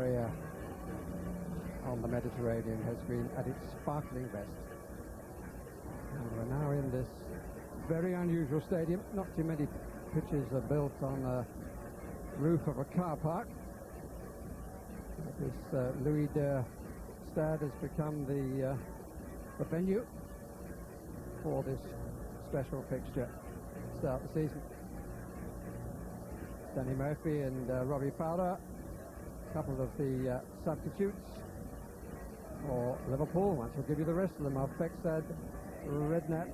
area on the Mediterranean has been at its sparkling best. And we're now in this very unusual stadium. Not too many pitches are built on the roof of a car park. This Louis II Stade has become the venue for this special fixture to start the season. Danny Murphy and Robbie Fowler, a couple of the substitutes for Liverpool. Once we'll give you the rest of them are Fekstad, Redknapp,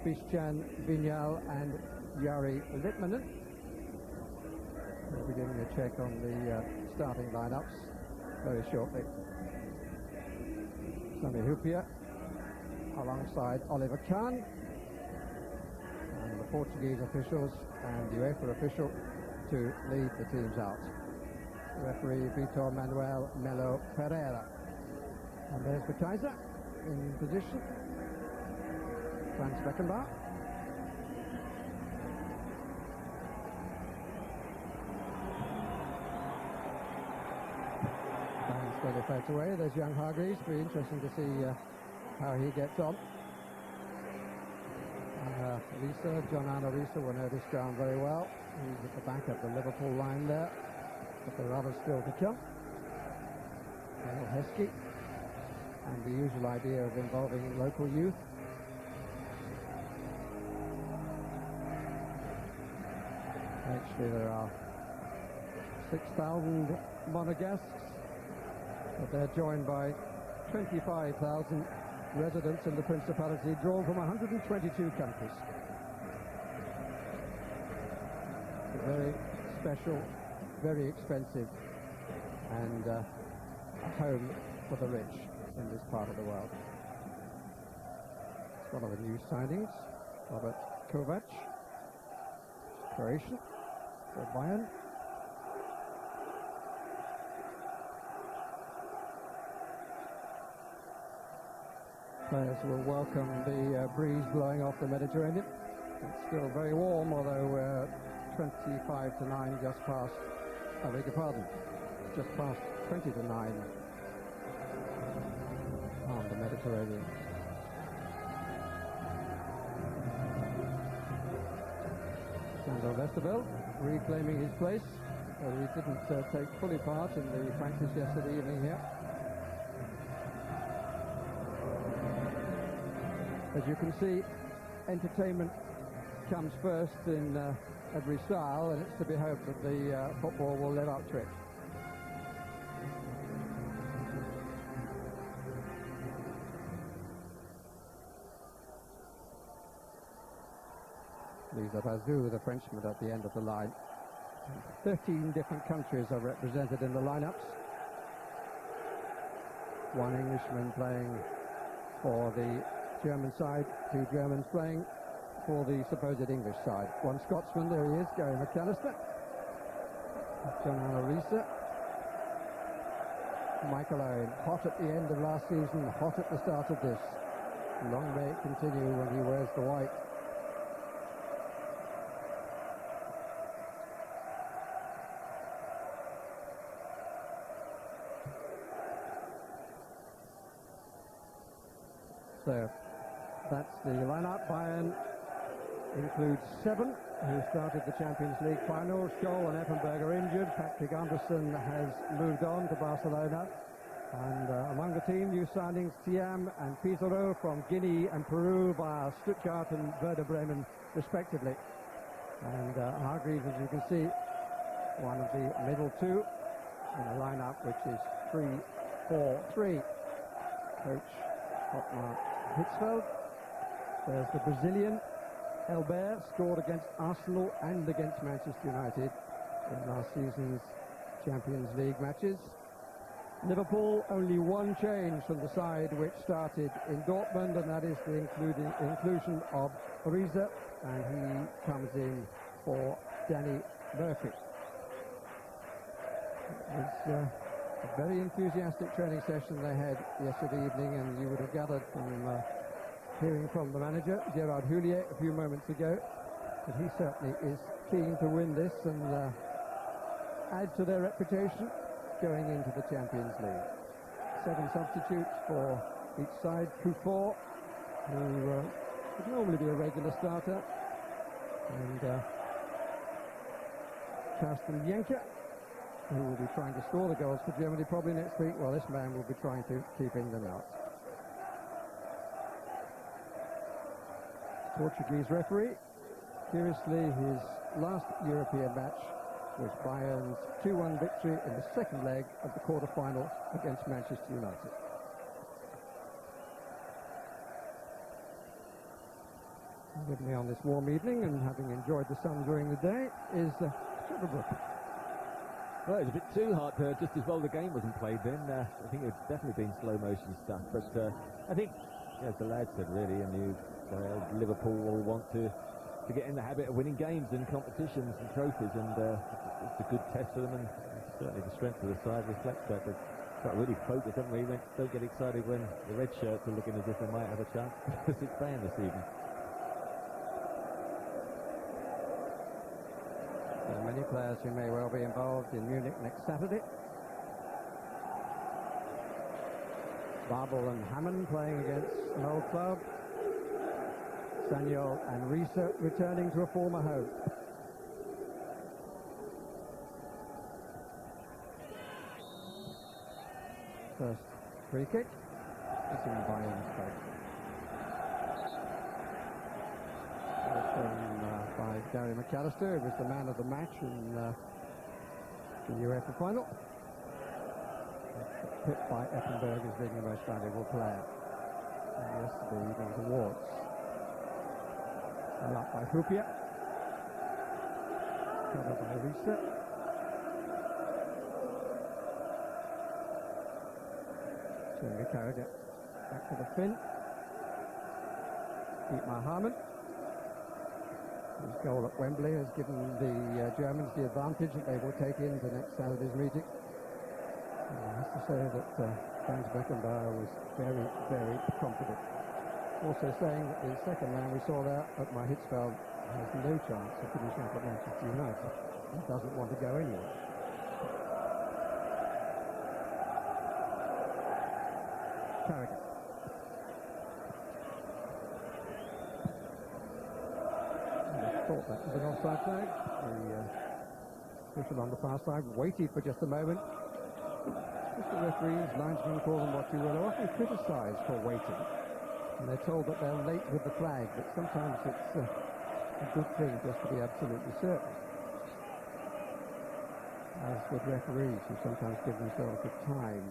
Bischan, Vignal and Jari Litmanen. We'll be giving a check on the starting lineups very shortly. Sami Hyypiä alongside Oliver Kahn, and the Portuguese officials and UEFA official to lead the teams out. Referee Vitor Manuel Melo Pereira. And there's the Kaiser in position. Franz Beckenbauer. And slowly fades away. There's young Hargreaves. Be interesting to see how he gets on. And Riise, John Arne Riise will know this ground very well. He's at the back of the Liverpool line there, but there are others still to come. Emile Heskey, and the usual idea of involving local youth. Actually, there are 6,000 Monegasques, but they're joined by 25,000 residents in the Principality, drawn from 122 countries. A very special, very expensive, and a home for the rich in this part of the world. It's one of the new signings, Robert Kovac, Croatian for Bayern. Players will welcome the breeze blowing off the Mediterranean. It's still very warm, although we're 25 to 9 just past, I beg your pardon, just past 20 to 9 on the Mediterranean. Sander Westerveld reclaiming his place. He didn't take fully part in the practice yesterday evening here. As you can see, entertainment comes first in every style, and it's to be hoped that the football will live up to it. Lisa Bazou, the Frenchman, at the end of the line. 13 different countries are represented in the lineups. One Englishman playing for the German side, 2 Germans playing for the supposed English side. One Scotsman, there he is, Gary McAllister. John Arne Riise. Michael Owen, hot at the end of last season, hot at the start of this. Long may it continue when he wears the white. So that's the lineup. Bayern includes 7 who started the Champions League final. Scholl and Effenberg are injured. Patrick Anderson has moved on to Barcelona. And among the team, new signings Thiam and Pizarro from Guinea and Peru via Stuttgart and Werder Bremen respectively. And Hargreaves, as you can see, one of the middle 2 in a lineup which is 3-4-3. Coach Otmar Hitzfeld. There's the Brazilian Elbert, scored against Arsenal and against Manchester United in last season's Champions League matches. Liverpool, only one change from the side which started in Dortmund, and that is the inclusion of Riise, and he comes in for Danny Murphy. It's a very enthusiastic training session they had yesterday evening, and you would have gathered from hearing from the manager, Gerard Houllier, a few moments ago, that he certainly is keen to win this and add to their reputation going into the Champions League. 7 substitutes for each side. Kufor, who would normally be a regular starter, and Carsten Jenke, who will be trying to score the goals for Germany probably next week, while this man will be trying to keep England out. Portuguese referee. Curiously, his last European match was Bayern's 2-1 victory in the second leg of the quarter-final against Manchester United. With me on this warm evening, and having enjoyed the sun during the day, is Trevor. Well, it was a bit too hot, just as well the game wasn't played then. I think it's definitely been slow motion stuff, but I think, as the lad said, really, and Liverpool will want to get in the habit of winning games and competitions and trophies, and it's a good test for them, and certainly the strength of the side reflects that. But got really focused, haven't we? Don't get excited when the red shirts are looking as if they might have a chance for 6 playing this evening. There are many players who may well be involved in Munich next Saturday. Babel and Hamann playing against an old club. Sanyol and Riise returning to a former home. First free kick. It's in Bayern's space. By Gary McAllister, who was the man of the match in the UEFA Final. Picked by Effenberg as being the most valuable player in yesterday evening's awards. And up by Houllier. Covered by Riise. So we carried it back to the Finn. Dietmar Hamann. His goal at Wembley has given the Germans the advantage that they will take into next Saturday's meeting. I have to say that Franz Beckenbauer was very, very confident. Also saying that the second man we saw there at Hitzfeld has no chance of finishing up at Manchester United. He doesn't want to go anywhere. Carragher. I thought that was an offside flag. The official on the far side waited for just a moment. The referees, linesmen, call them what you will, are often criticised for waiting. And they're told that they're late with the flag, but sometimes it's a good thing just to be absolutely certain. As with referees, who sometimes give themselves the time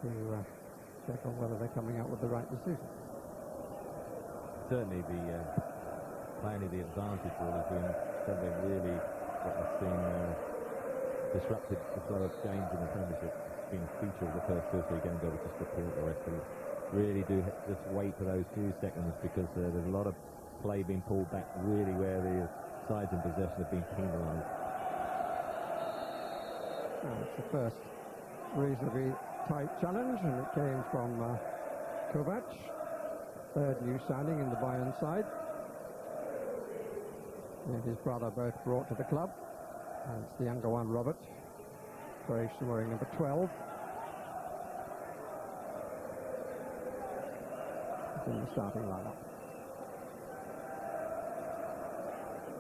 to check on whether they're coming out with the right decision. Certainly playing the advantage rule has been something really what we've seen disrupted the flow of games in the Premiership. It's been a feature of the first 2 or 3 games. I would just report the referees really do just wait for those few seconds, because there's a lot of play being pulled back really where the sides in possession have been penalised. It's the first reasonably tight challenge, and it came from Kovac, third new signing in the Bayern side. And his brother both brought to the club. And it's the younger one, Robert, Croatian, wearing number 12. It's in the starting lineup.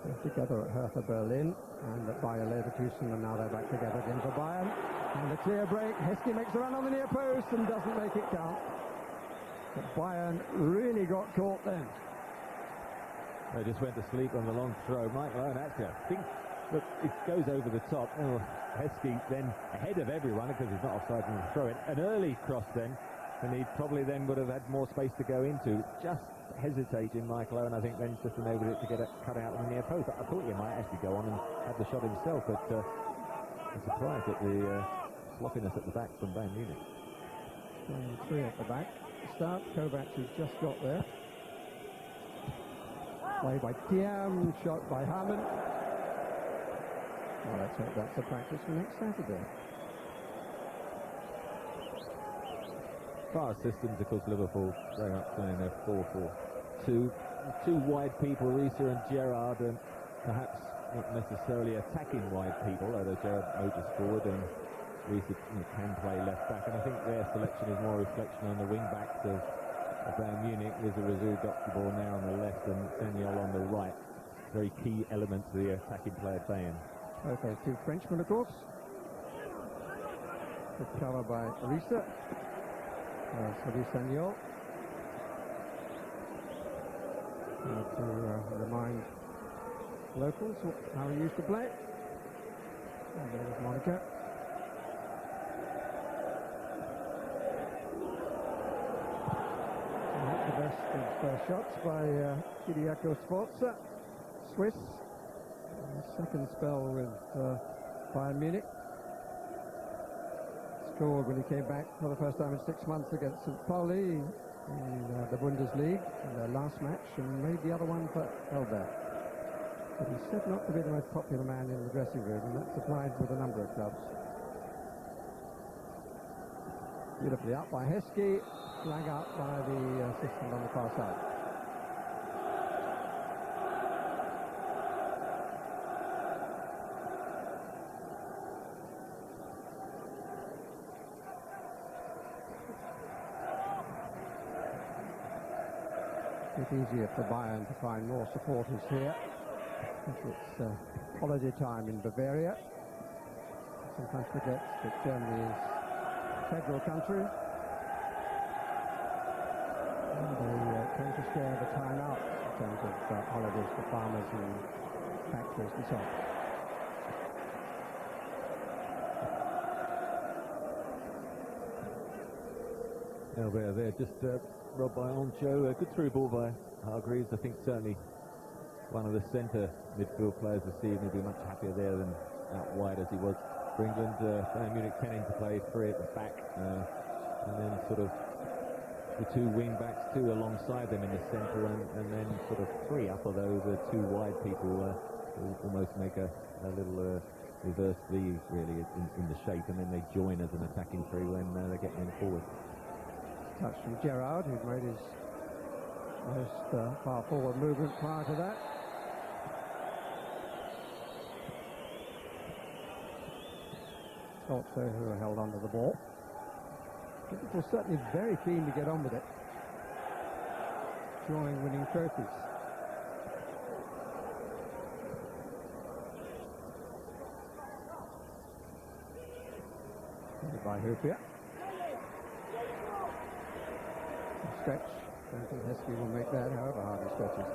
They're together at Hertha Berlin and at Bayer Leverkusen, and now they're back together again for Bayern. And the clear break. Heskey makes a run on the near post and doesn't make it count. But Bayern really got caught then. They just went to sleep on the long throw. Michael Owen, actually, I think, look, it goes over the top. Oh, Heskey then ahead of everyone because he's not offside from the throw. An early cross then, and he probably then would have had more space to go into. Just hesitating, Michael Owen, I think, then just enabled it to get it cut out on the near post. I thought he might actually go on and have the shot himself, but I'm surprised at the sloppiness at the back from Bayern Munich. 3 at the back. Start, Kovac has just got there. Play by Thiam, shot by Hamann. Well, let's hope that's a practice for next Saturday. Far systems, of course, Liverpool, they're up playing their 4-4-2. 2 wide people, Riise and Gerard, and perhaps not necessarily attacking wide people, although Gerard moves forward and Riise can play left back, and I think their selection is more a reflection on the wing backs of Bayern Munich. There's a Riise got the ball now on the left and Daniel on the right. Very key elements of the attacking play at Bayern. Both those two Frenchmen, of course. Good cover by Riise. Daniel. To remind locals how he used to play. And there's Monaco. The best of shots by Kiriako Sforza, Swiss. Second spell with Bayern Munich. Scored when he came back for the first time in 6 months against St. Pauli in the Bundesliga in their last match, and made the other one for Elberg. But he's said not to be the most popular man in the dressing room, and that's applied with a number of clubs. Beautifully up by Heskey, flag out by the assistant on the far side. It's easier for Bayern to find more supporters here. It's holiday time in Bavaria. Sometimes forgets that Germany is a federal country. And they tend to share the time out in terms of holidays for farmers and factories and so on. They're just robbed by Oncho. A good through ball by Hargreaves. I think certainly one of the centre midfield players this evening will be much happier there than out wide as he was for England. Bayern Munich tending to play three at the back, and then sort of the two wing backs, two alongside them in the centre, and then sort of three up of those two wide people who almost make a little reverse V really in the shape, and then they join as an attacking three when they're getting in forward. Touch from Gerard, who'd made his most far forward movement prior to that. Also, who held onto the ball. Liverpool certainly very keen to get on with it, enjoying winning trophies. By Houllier. Stretch. I don't think Heskey will make that, however hard he stretches.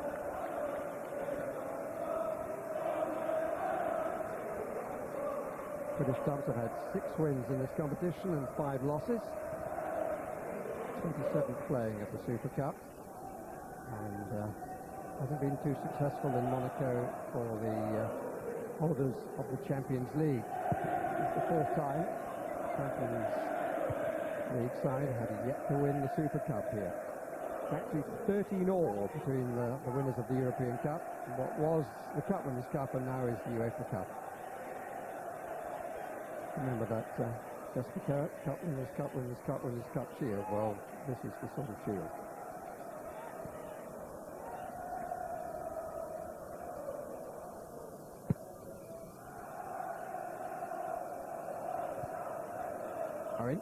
British clubs have had 6 wins in this competition and 5 losses. 27th playing at the Super Cup, and hasn't been too successful in Monaco for the holders of the Champions League. It's the 4th time Champions League side had yet to win the Super Cup here. Actually 13 all between the winners of the European Cup, and what was the Cup Winners' Cup and now is the UEFA Cup. Remember that just the Cup Winners' Cup Winners' Cup Winners' Cup shield. Well, this is the sort of shield. Owen.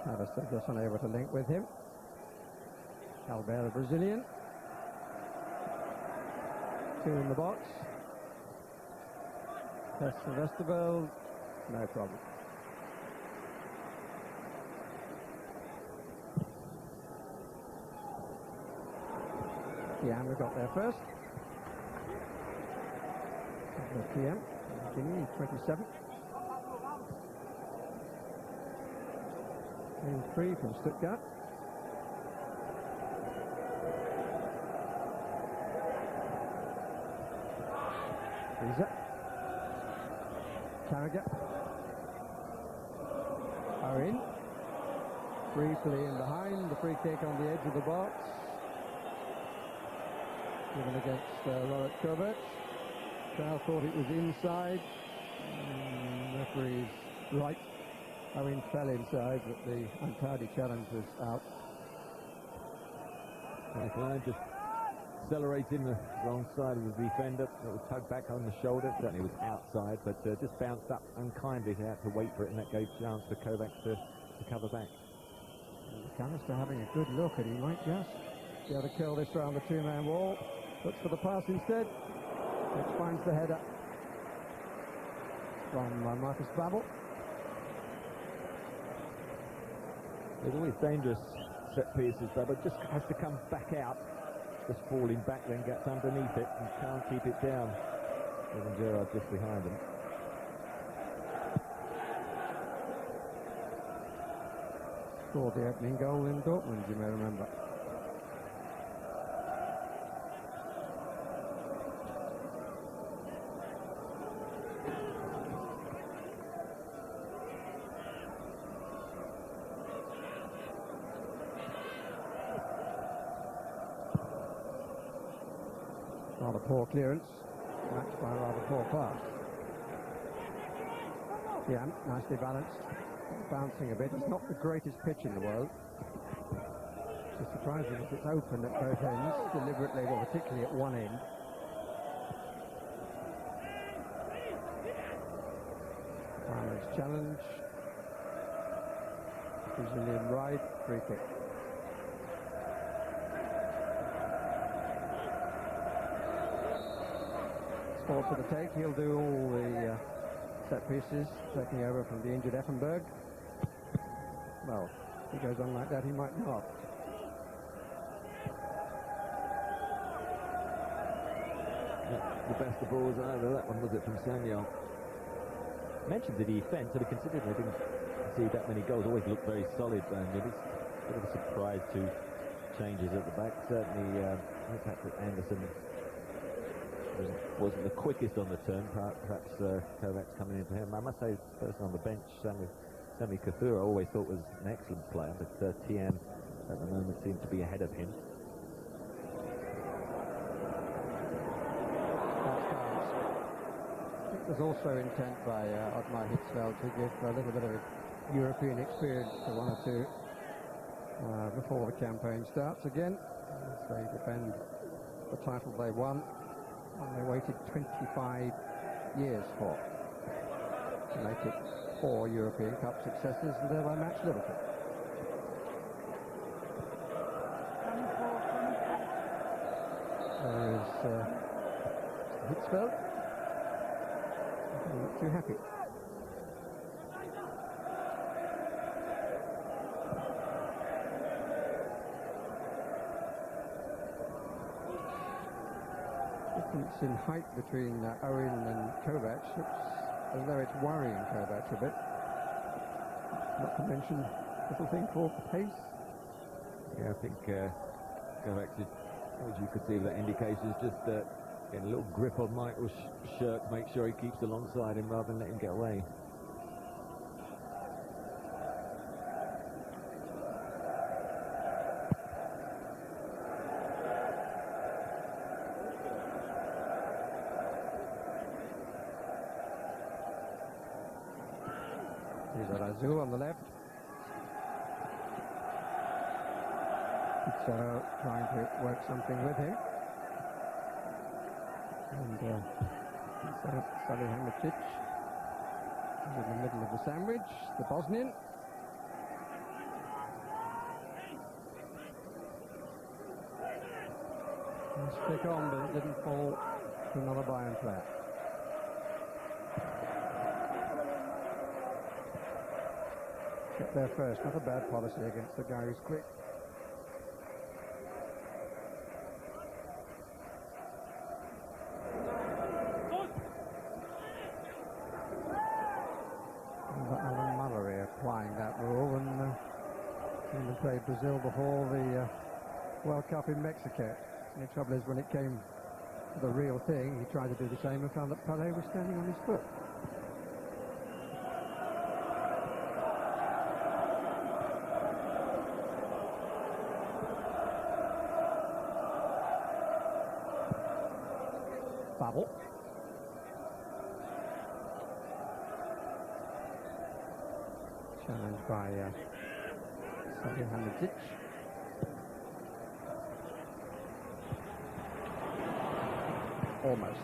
Travis just unable to link with him. Albert, the Brazilian. 2 in the box. That's Westerveld. No problem. PM got there first. PM, Guinea, 27. 3 from Stuttgart. Riise. Carragher. Owen. Briefly in behind, the free kick on the edge of the box. Given against Robert Kovac. Crowd thought it was inside. Referee's right. Owen fell inside, but the untidy challenge was out. Michael Owen just accelerating the wrong side of the defender. It was tugged back on the shoulder. Certainly was outside, but just bounced up unkindly. He had to wait for it, and that gave chance for Kovac to cover back. McAllister having a good look, and he might just be able to kill this round the two-man wall. Looks for the pass instead, which finds the header from Marcus Babbel. There's always dangerous set pieces, but just has to come back out. Just falling back, then gets underneath it and can't keep it down. Even Gerard just behind him. Scored the opening goal in Dortmund, you may remember. Rather poor clearance, matched by a rather poor pass. Yeah, nicely balanced, bouncing a bit. It's not the greatest pitch in the world. It's surprising that it's open at both ends, deliberately, well, particularly at one end. Farmer's challenge. Brazilian ride, free kick. Sport for the take. He'll do all the set pieces, taking over from the injured Effenberg. Well, if he goes on like that, he might not. The best of balls either. That one was it from Samuel. Mentioned the defence, sort of considering they didn't see that many goals, always looked very solid. And it is a bit of a surprise to changes at the back. Certainly, Patrick Anderson wasn't the quickest on the turn. Perhaps Kovac's coming into him. I must say, the person on the bench, Sami Kathura, I always thought was an excellent player, but TM at the moment seems to be ahead of him. There's also intent by Otmar Hitzfeld to give a little bit of European experience to one or two before the campaign starts again, as they defend the title they won and they waited 25 years for, to make it 4 European Cup successes and thereby match Liverpool. There is Hitzfeld. I'm not too happy. Difference in height between Owen and Kovac looks as though it's worrying Kovac a bit. Not to mention a little thing called pace. Yeah, I think Kovac, as you could see with that indication, is just getting a little grip on Michael's shirt to make sure he keeps alongside him rather than let him get away. Here's Razou on the left. So trying to work something with him. And Salihamidžić is in the middle of the sandwich, the Bosnian. Stick on, but it didn't fall to another Bayern player. Get there first, not a bad policy against the guy who's quick. Applying that rule, and he played Brazil before the World Cup in Mexico. And the trouble is, when it came to the real thing, he tried to do the same and found that Pelé was standing on his foot. Babbel. Challenged by Salihamidžić. almost.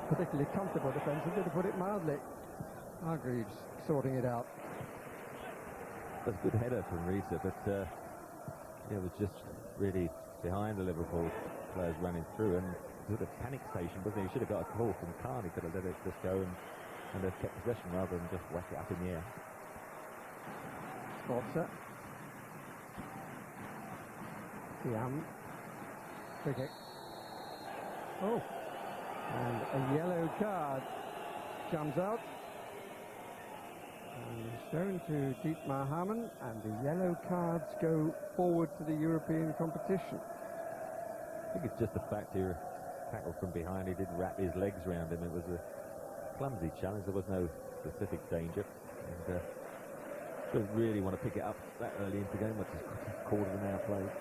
Particularly comfortable defensively, to put it mildly. Hargreaves sorting it out. That's a good header from Riise, but yeah, it was just really behind the Liverpool players running through, and sort of panic station, wasn't he? He should have got a call from Khan. He could have let it just go and have kept possession rather than just whack it up in the air. Sforza. Siam. Free kick. Oh. And a yellow card comes out. And shown to Dietmar Hamann, and the yellow cards go forward to the European competition. I think it's just the fact he tackled from behind. He didn't wrap his legs around him. It was a clumsy challenge. There was no specific danger. And don't really want to pick it up that early into the game, which is a quarter of an hour played.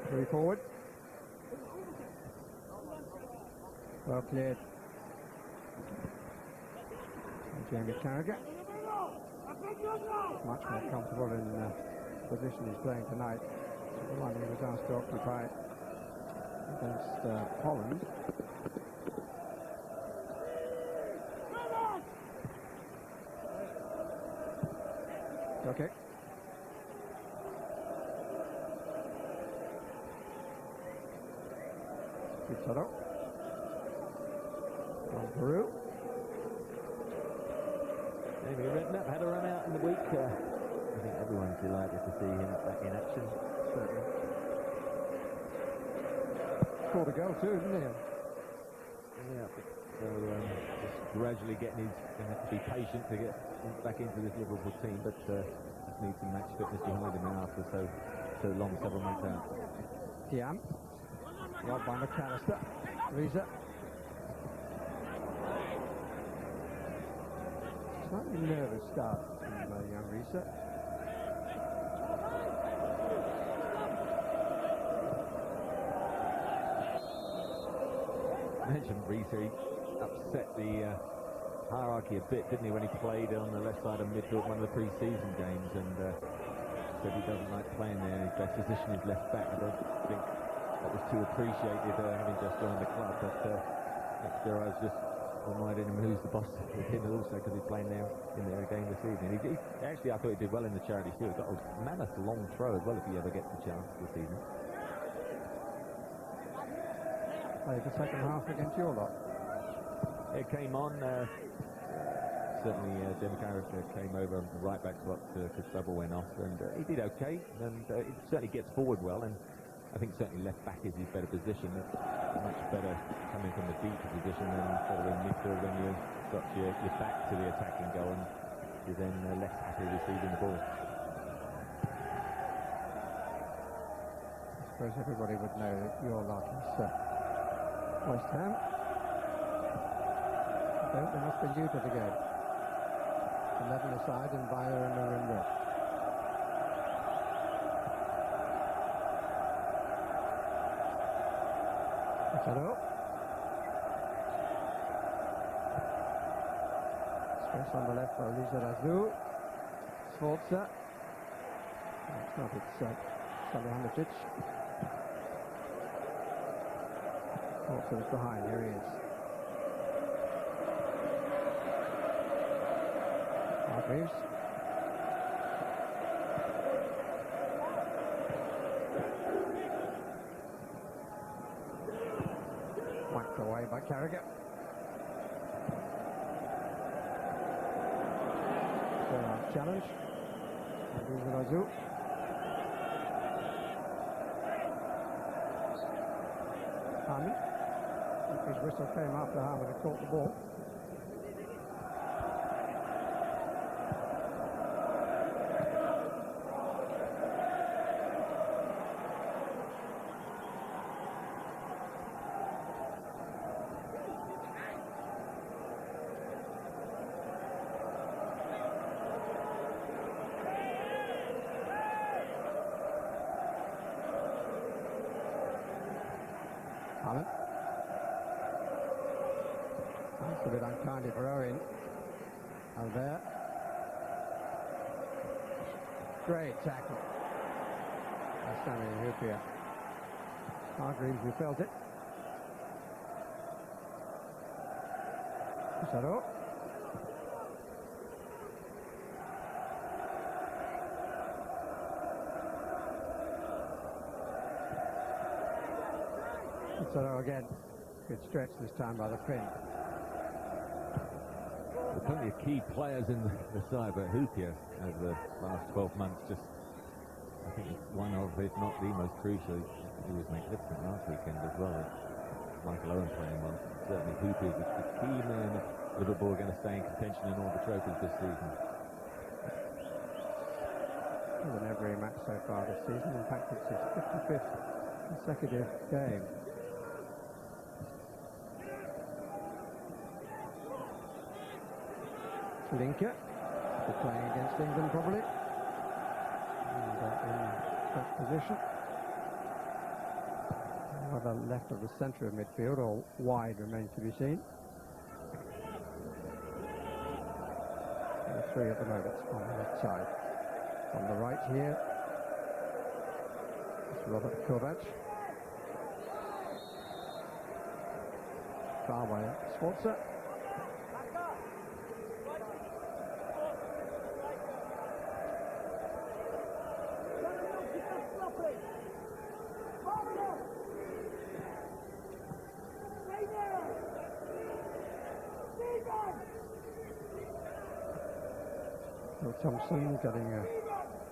Three forward. Well cleared. And Jamie Carragher. Much more comfortable in the position he's playing tonight. The one he was asked to occupy against Holland. Okay. Pizarro. From Peru. Maybe Redknapp had a run out in the week. I think everyone's delighted to see him back in action. Certainly. Scored a goal too, didn't he? Yeah, so just gradually getting going to have to be patient to get back into this Liverpool team, but just needs some match fitness behind him now after so long, several months out. Tiam. Robbed by McAllister. Riise. Slightly nervous start from young Riise. Mentioned Riise, he upset the hierarchy a bit, didn't he, when he played on the left side of midfield, one of the pre-season games, and said he doesn't like playing there. His best position is left back. I don't think that was too appreciated having just joined the club, but Gerard's just reminding him who's the boss of him also, because he's playing there in their game this evening. Actually, I thought he did well in the Charity Shield. Got a mammoth long throw as well if he ever gets the chance this evening. Played the second half against your lot. It came on. Certainly, Jamie Carragher came over and the right back slot because Trouble went off, and he did okay. And it certainly gets forward well, and I think certainly left back is his better position. It's much better coming from the deep position than sort of in midfield when you've got your back to the attacking goal and you're then left happy receiving the ball. I suppose everybody would know that your lot is West Ham. They must be new to the game. 11 aside and Bayern are in red. Hello. Space on the left for Lizarazu. Sforza. It's not, it's Salihamidžić. Sforza is behind, here he is. Hargreaves. Whacked away by Carragher. Gerard challenge. Lizarazu. Hamann. His whistle came after Hamann had caught the ball. Hamann. That's a bit unkind for Owen. Albert. Great tackle. Stanley Houllier. Hargreaves, who felt it. Pissarro. Pissarro again. Good stretch this time by the pin. Plenty of key players in the side, but Houllier over the last 12 months just, I think, one of, if not the most crucial. He was magnificent last weekend as well. Michael Owen playing well. Certainly Houllier is the key man. Liverpool are going to stay in contention in all the trophies this season. More than every match so far this season. In fact, it's his 55th consecutive game. Linker, playing against England probably, and in that position. Whether left of the centre of midfield or wide remains to be seen. There are three at the moment on the left side. On the right here, it's Robert Kovac. Far by Schwarzer. Thompson getting a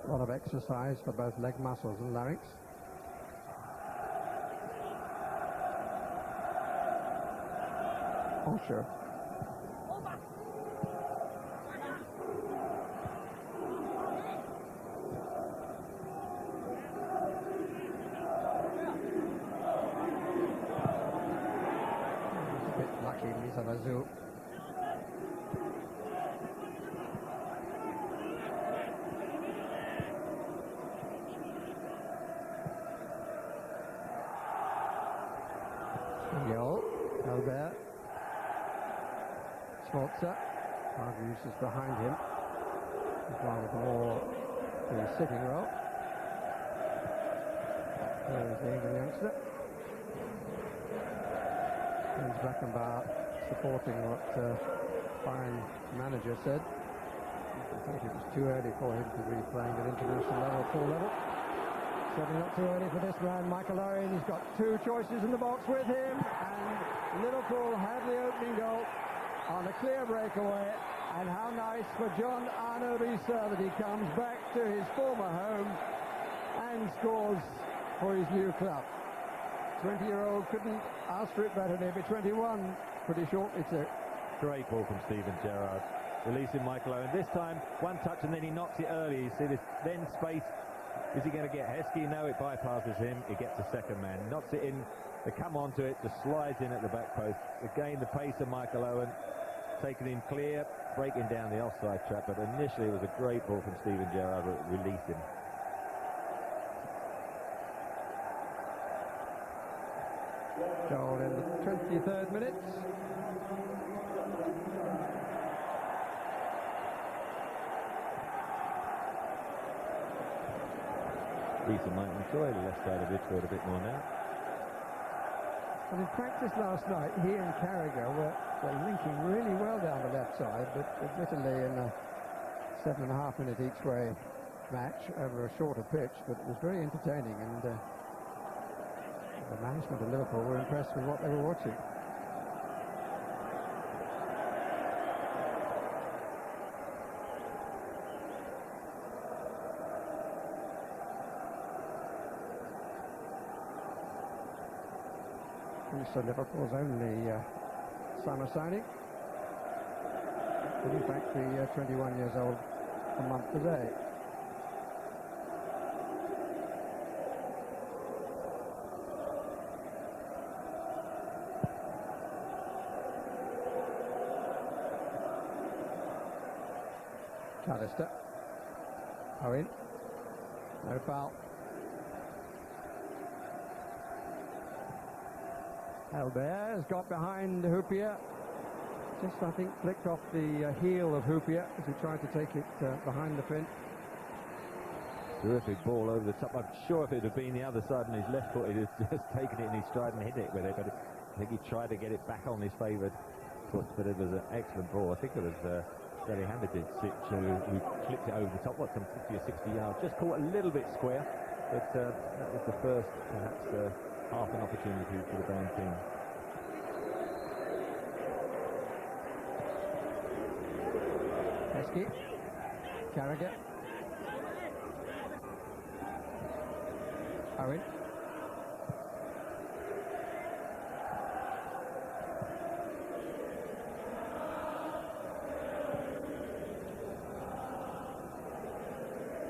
lot of exercise for both leg muscles and larynx. Oh, sure. A bit lucky, Lizarazu. Albert. Schwarzer. Hargreaves is behind him. He's one with more to his sitting role. There is the England youngster. James Beckenbauer supporting what Bayern manager said. I think it was too early for him to be playing at international level, full level. Certainly not too early for this man, Michael Owen. He's got two choices in the box with him, and Liverpool have the opening goal on a clear breakaway. And how nice for John Arne Riise that he comes back to his former home and scores for his new club. 20-year-old couldn't ask for it better. He'll be 21 pretty shortly too. Great ball from Gerard. Releasing Michael Owen. This time, one touch and then he knocks it early. You see this, then space. Is he going to get Heskey? No, it bypasses him. He gets a second man. Knocks it in. They come onto it. Just slides in at the back post. Again, the pace of Michael Owen. Taking him clear. Breaking down the offside trap. But initially, it was a great ball from Gerard. Released him. Goal in the 23rd minute. Riise might enjoy the left side of midfield a bit more now. And in practice last night, he and Carragher were linking really well down the left side, but admittedly in a 7.5 minute each way match over a shorter pitch, but it was very entertaining, and the management of Liverpool were impressed with what they were watching. So Liverpool's only summer signing. But in fact, the 21 years old a month today. Callister. Owen. No foul. Albert has got behind Houllier. Just, I think, flicked off the heel of Houllier as he tried to take it behind the pin. Terrific ball over the top. I'm sure if it had been the other side on his left foot, he'd have just taken it in his stride and hit it with it. But I think he tried to get it back on his favoured foot, but it was an excellent ball. I think it was Salihamidžić who clipped it over the top, some 50 or 60 yards. Just caught a little bit square, but that was the first, perhaps, half an opportunity for the Bayern team. Heskey, Carragher, Owen.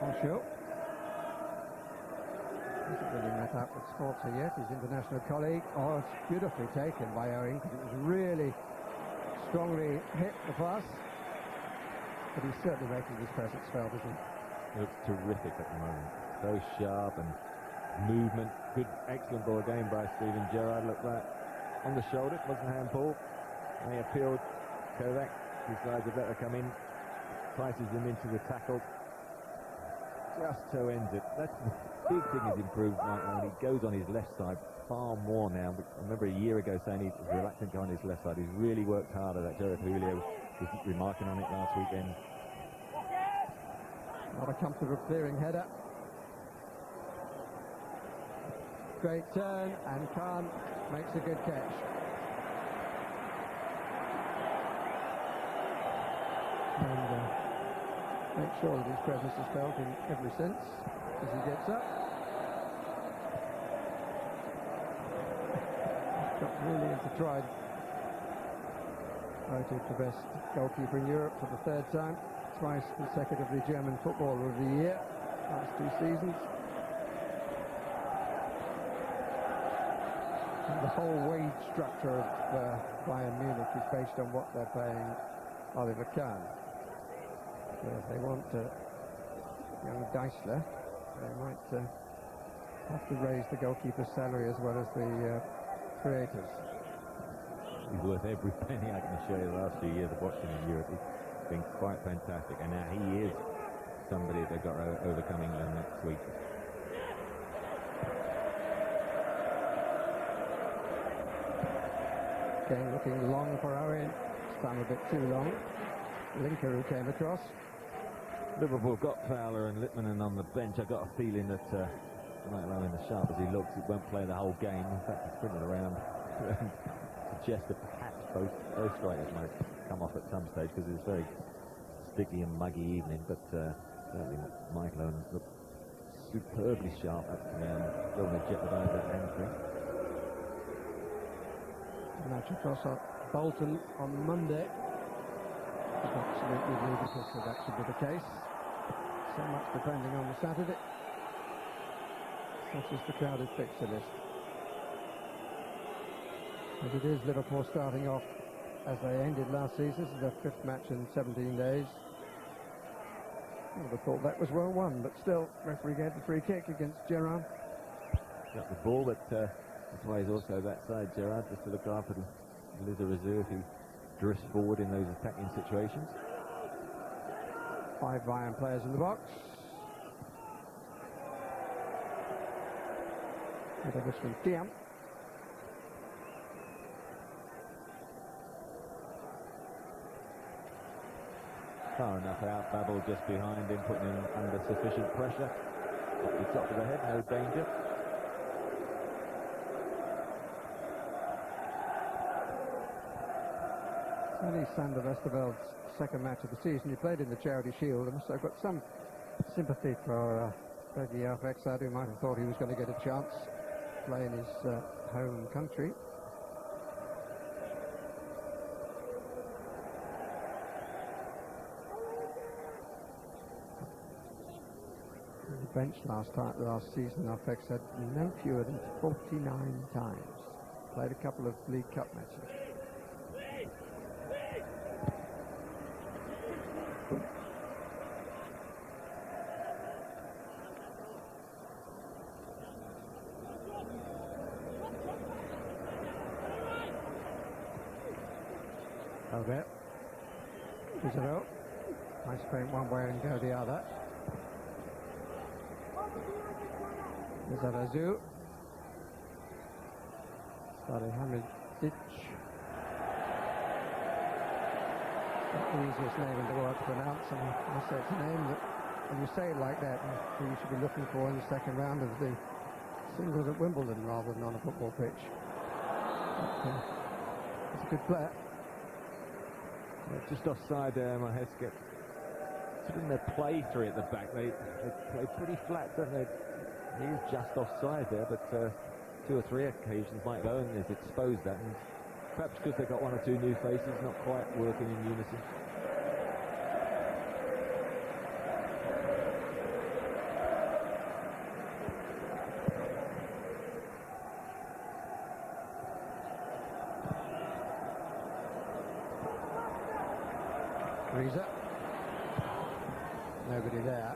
Osho. Hasn't really met up with Sforza yet, his international colleague. Oh, it's beautifully taken by Owen, because it was really strongly hit the pass. But he's certainly making his presence felt, isn't he? It looks terrific at the moment. So sharp and movement. Good, excellent ball game by Steven Gerard. Looked like on the shoulder, wasn't handball. And he appealed. Kovac decides to better come in. Prices him into the tackle. Just so ends it. That's the big thing he's improved right now. And he goes on his left side far more now. I remember a year ago saying he's reluctant to go on his left side. He's really worked hard at that. Gerard Houllier was remarking on it last weekend. Not a comfortable clearing header. Great turn, and Khan makes a good catch. And make sure that his presence is felt in every sense as he gets up. Got really intertwined. Voted the best goalkeeper in Europe for the third time, twice consecutively German Footballer of the Year, last 2 seasons. And the whole wage structure of Bayern Munich is based on what they're paying Oliver Kahn. So if they want young Deisler, they might have to raise the goalkeeper's salary as well as the creators. He's worth every penny, I can assure you. The last few years of watching in Europe, he's been quite fantastic, and now he is somebody they've got to overcome England next week. Game looking long for Owen, this time a bit too long. Linker who came across. Liverpool got Fowler and Littmanen on the bench. I got a feeling that Michael Owen, as sharp as he looks, he won't play the whole game. In fact, he's sprinted around. Suggest that perhaps both strikers might come off at some stage, because it's a very sticky and muggy evening. But certainly Michael Owen looked superbly sharp at the don't want to jeopardise that hamstring. Match across Bolton on Monday. Absolutely ludicrous that that should be the case. So much depending on the Saturday. Such is the crowded fixture list. And it is Liverpool starting off as they ended last season. This is their 5th match in 17 days. I would have thought that was well won, but still, referee gave the free kick against Gerard. Got the ball, but that's why he's also that side, Gerard, just to look after the reserve who drifts forward in those attacking situations. 5 Bayern players in the box. Whatever's from Tiam. Far enough out, Babel just behind him, putting him under sufficient pressure. Up the top of the head, no danger. It's only Sander Westerveld's 2nd match of the season. He played in the Charity Shield, and so I've got some sympathy for Reggie Alfexad, who might have thought he was going to get a chance to play in his home country. Bench last season, Alfex had no fewer than 49 times. Played a couple of League Cup matches. Okay. Isabel. Nice paint one way and go the other. Zarazu. Salihamidžić. Not the easiest name in the world to pronounce, and I say it's a name that when you say it like that, you should be looking for in the second round of the singles at Wimbledon rather than on a football pitch. But, he's a good player. Just offside there, Emile Heskey. Didn't they play through at the back? They play pretty flat, don't they? He is just offside there, but 2 or 3 occasions Michael Owen has exposed that, and perhaps because they've got 1 or 2 new faces, not quite working in unison. Riise. Nobody there.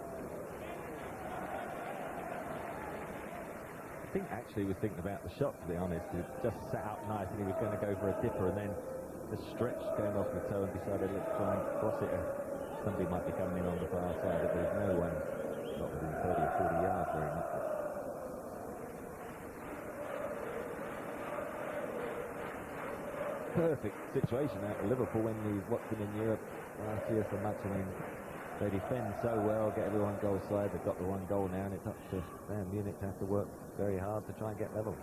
I think actually he was thinking about the shot, to be honest. He just sat up nice and he was going to go for a dipper, and then the stretch came off the toe and decided let's try and cross it. Somebody might be coming in on the far side, but there's no one, not within 30 or 40 yards very much. Perfect situation out of Liverpool when we watched them in Europe last year so much. I mean, they defend so well, get everyone goal side. They've got the 1 goal now, and it's up to Bayern Munich to have to work very hard to try and get level.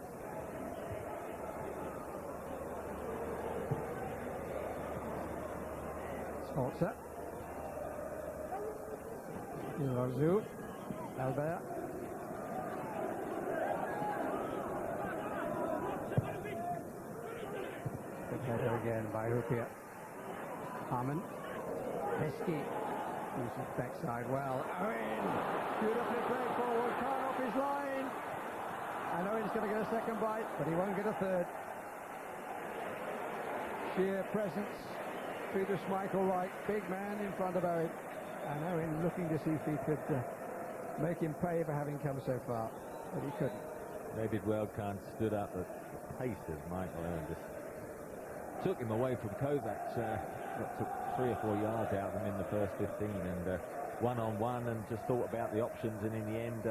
Sforza. Zarazu. Albert. Good header again by Houllier. Harmon. Heskey. Uses backside well. Owen. Beautifully played forward. Can't off his line. And Owen's going to get a second bite, but he won't get a third. Sheer presence. Peter Schmeichel right. Big man in front of Owen. And Owen looking to see if he could make him pay for having come so far. But he couldn't. David Wildcard stood up at the pace of Michael Owen. Just took him away from Kovac. Took 3 or 4 yards out of him in the first 15, and one-on-one, and just thought about the options, and in the end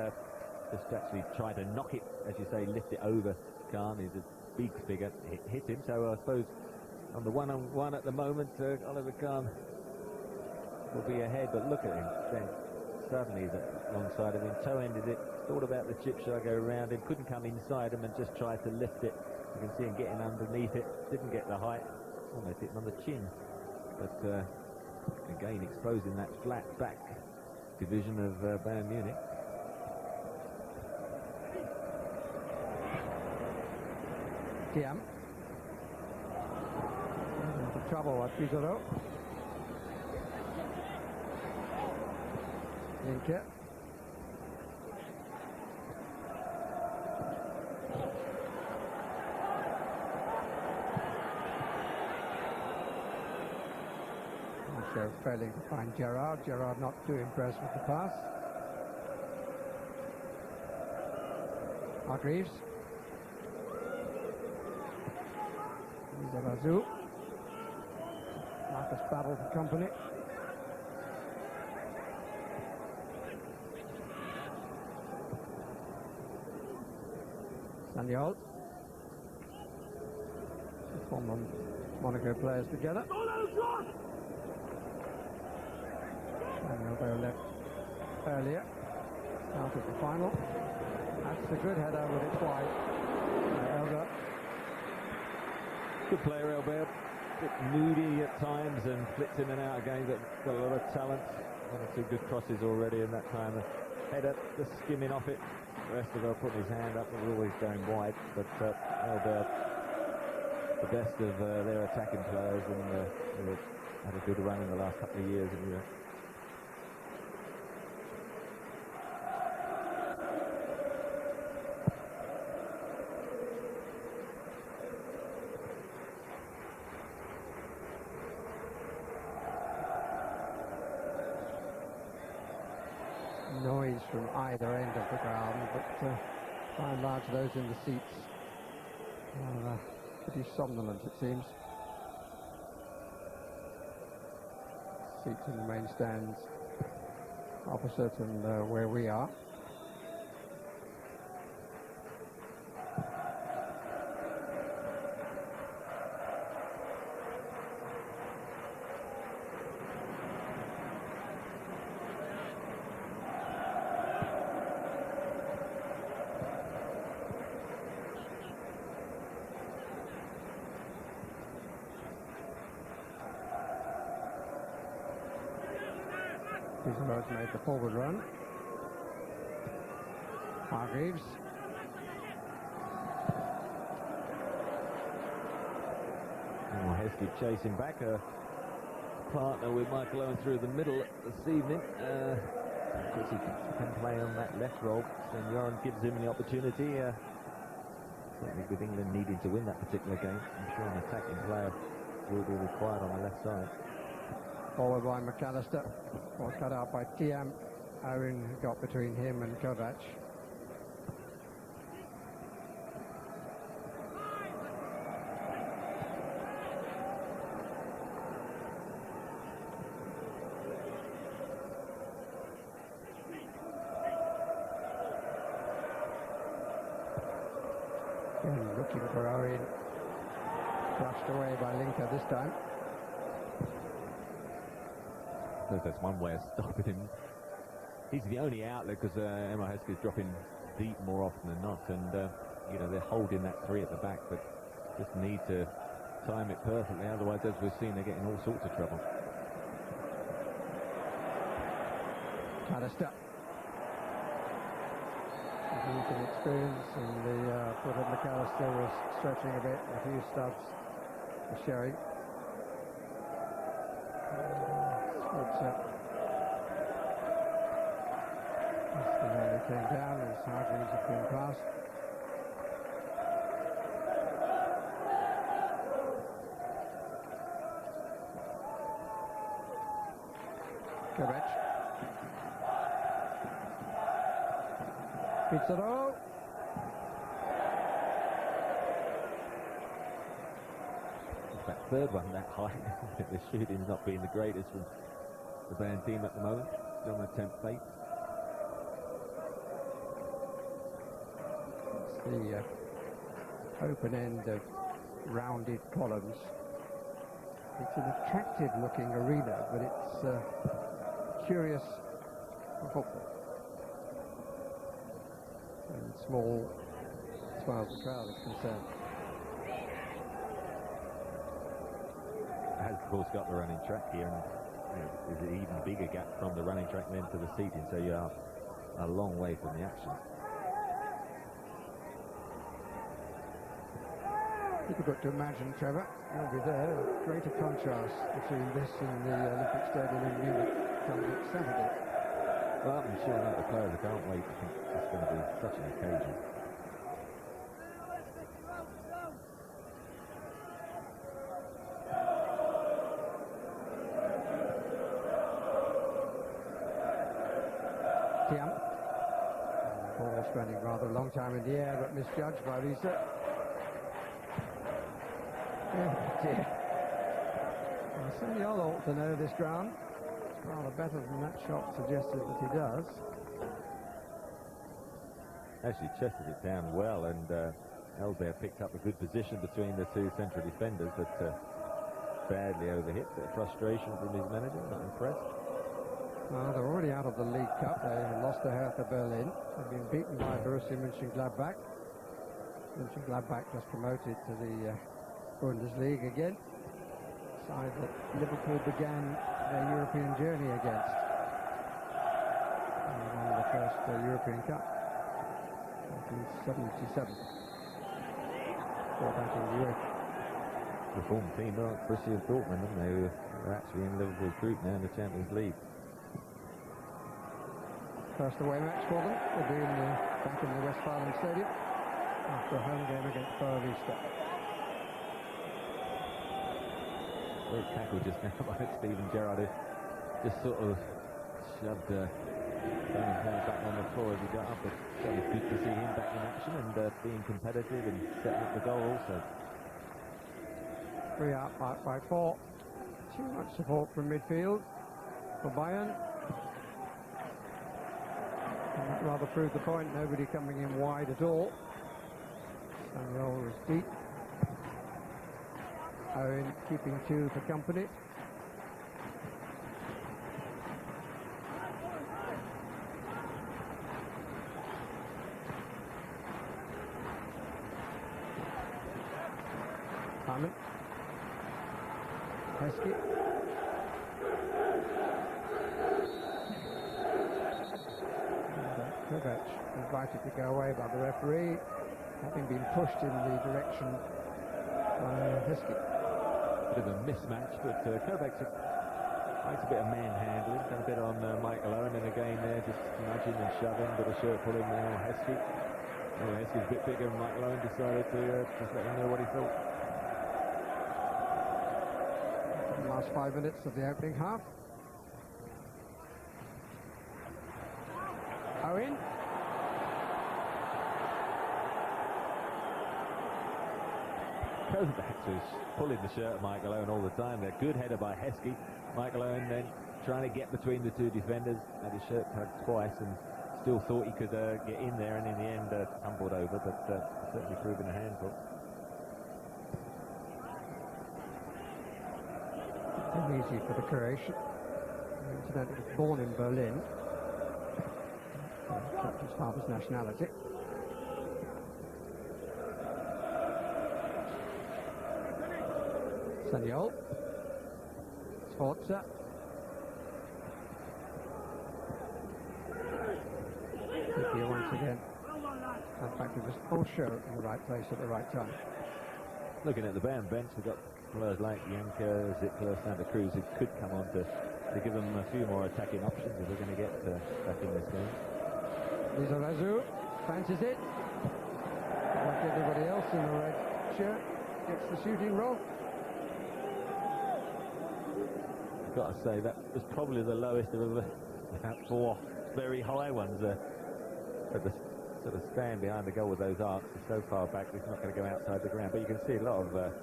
just actually tried to knock it, as you say, lift it over Khan. He's a big figure, hit him, so I suppose on the one-on-one at the moment Oliver Kahn will be ahead, but look at him then. Suddenly he's alongside of him, toe-ended it, thought about the chip, should I go around him, couldn't come inside him, and just tried to lift it. You can see him getting underneath it, didn't get the height, almost hit him on the chin. But again, exposing that flat back division of Bayern Munich. Tiam. Into trouble at Figaro. Linke. Also failing to find Gerard. Gerard not too impressed with the pass. Hargreaves. Zarazu. Marcus Babbel for company. Sanyol. Former Monaco players together. They were left earlier. Started the final. That's a good header, but it's wide. Elder. Good player, Elbert. A bit moody at times and flips in and out again, but got a lot of talent. 1 or 2 good crosses already in that time. The header just skimming off it. Westerveld putting his hand up, and always going wide. But Elbert, the best of their attacking players, and who had a good run in the last couple of years in Europe. Noise from either end of the ground, but by and large those in the seats are pretty somnolent, it seems. Seats in the main stands opposite and where we are. Westerveld made the forward run. Hargreaves. Heskey chasing back a partner with Michael Owen through the middle this evening. Of course, he can play on that left role, so Gerard gives him the opportunity. Certainly with England needing to win that particular game, I'm sure an attacking player will be required on the left side. Forward by McAllister, or cut out by Thiam. Owen got between him and Kovac. Looking for Owen, brushed away by Linker this time. So that's one way of stopping him. He's the only outlet because Emile Heskey is dropping deep more often than not, and you know, they're holding that three at the back, but just need to time it perfectly. Otherwise, as we've seen, they're getting all sorts of trouble. McAllister. Some experience, and the foot of McAllister was stretching a bit. A few stubs were showing. The nearly came down as Hargreaves had been passed. Kovac. Pizarro. That third one that high. The shooting's not being the greatest from the Bayern team at the moment. Don't attempt fate. It's the open end of rounded columns. It's an attractive looking arena, but it's curious for football. And small as far as the crowd is concerned. Has of course got the running track here, and you know, there's an even bigger gap from the running track then to the seating, so you are a long way from the action. Difficult to imagine, Trevor. You'll be there. A greater contrast between this and the Olympic Stadium in Munich coming up Saturday. Well, I'm sure that the players can't wait. I think it's going to be such an occasion. Thiam. Ball spending rather a long time in the air, but misjudged by Riise. Oh dear. Well, Sander ought to know this ground. It's rather better than that shot suggested that he does. Actually chested it down well, and Elbert picked up a good position between the two central defenders, but badly overhit. Bit of frustration from his manager, not impressed. Well, they're already out of the League Cup. They lost to Hertha Berlin. They've been beaten by Borussia Mönchengladbach. Mönchengladbach just promoted to the Bundesliga again. Side that Liverpool began their European journey against. And won the first European Cup. 1977. Brought back in the UEFA. The former team, Borussia Dortmund, and they were actually in Liverpool's group now in the Champions League. First away match for them. They'll be back in the Westfalen Stadium after a home game against Boavista. Great tackle just now by Steven Gerrard, who just sort of shoved Bernard back on the floor as he got up. But it was good to see him back in action and being competitive and setting up the goal also. Free out by 4. Too much support from midfield for Bayern. And that rather proved the point. Nobody coming in wide at all. Samuel was deep. Owen keeping 2 for company. Hammond. Heskey. Kovac invited to go away by the referee, having been pushed in the direction by Heskey. Bit of a mismatch, but Kovac likes a bit of manhandling, done a bit on Michael Owen, and again there just nudging and shoving, bit of shirt pulling now. Heskey. Oh, Heskey's a bit bigger, and Michael Owen decided to just let him know what he thought. The last 5 minutes of the opening half. Owen. Kovac was pulling the shirt of Michael Owen all the time there. Good header by Heskey. Michael Owen then trying to get between the two defenders. Had his shirt tugged twice and still thought he could get in there, and in the end tumbled over, but certainly proving a handful. Easy for the Croatian. Incidentally, was born in Berlin. Kept his father's nationality. Saniol. Sforza. Here once again. In fact, it was all show in the right place at the right time. Looking at the Bayern bench, we've got players like Janka, Zickler, Santa Cruz, who could come on to give them a few more attacking options if they're going to get back in this game. Lizarazu fancies it. Like everybody else in the red shirt, gets the shooting role. I've got to say, that was probably the lowest of about 4 very high ones at the sort of stand behind the goal with those arcs. It's so far back, it's not going to go outside the ground. But you can see a lot of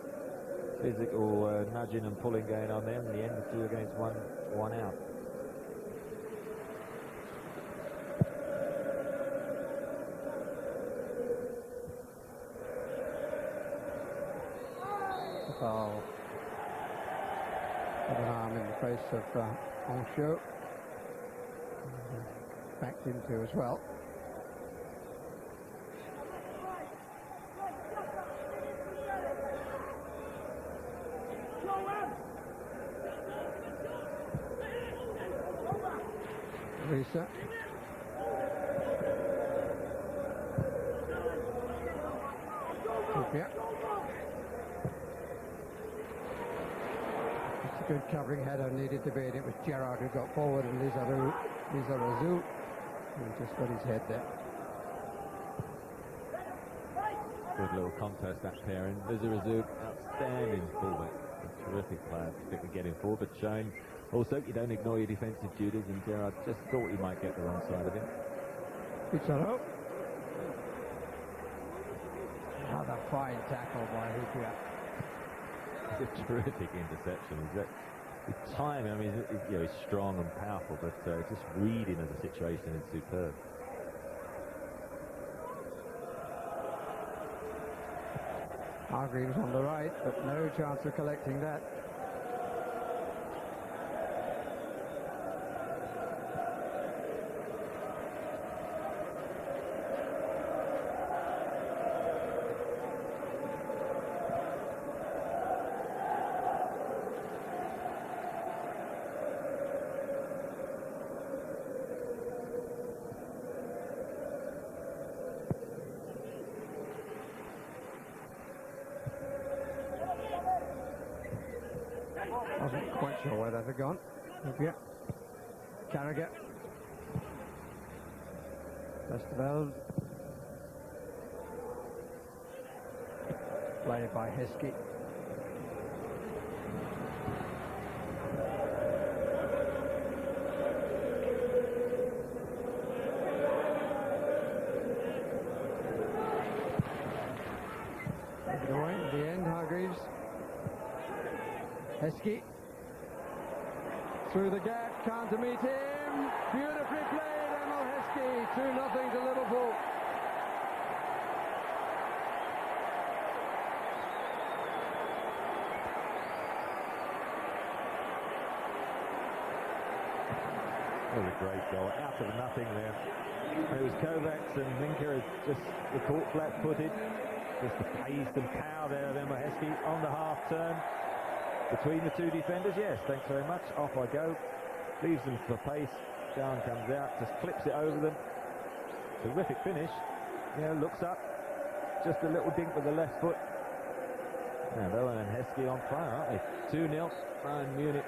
physical nudging and pulling going on there. In the end, 2 against 1 out. Foul. With an arm in the face of Ancho. Backed into as well. Riise. Yeah. It's a good covering header needed to be, and it was Gerard who got forward, and Lizarazu who just got his head there. Good little contest, that pairing. Lizarazu, outstanding fullback. A terrific player, particularly getting forward, but showing also you don't ignore your defensive duties, and Gerard just thought he might get the wrong side of him. Pizarro. Another fine tackle by Houllier. It's a terrific interception. The time, I mean, he's strong and powerful, but just reading of the situation is superb. Hargreaves on the right, but no chance of collecting that. Wasn't quite sure where that had gone. Yeah. Carragher. Westerveld. Played by Heskey. Take it away in the end, Hargreaves. Heskey. Through the gap, can't to meet him. Beautifully played, Emile Heskey. 2-0 to Liverpool. That was a great goal, out of nothing there. And it was Kovacs, and Minka is just the caught flat-footed. Just the pace and power there of Emile Heskey on the half turn. Between the two defenders, yes, thanks very much. Off I go. Leaves them for pace. John comes out, just clips it over them. Terrific finish. Yeah, looks up. Just a little dink with the left foot. And Owen and Heskey on fire, aren't they? 2-0, Bayern Munich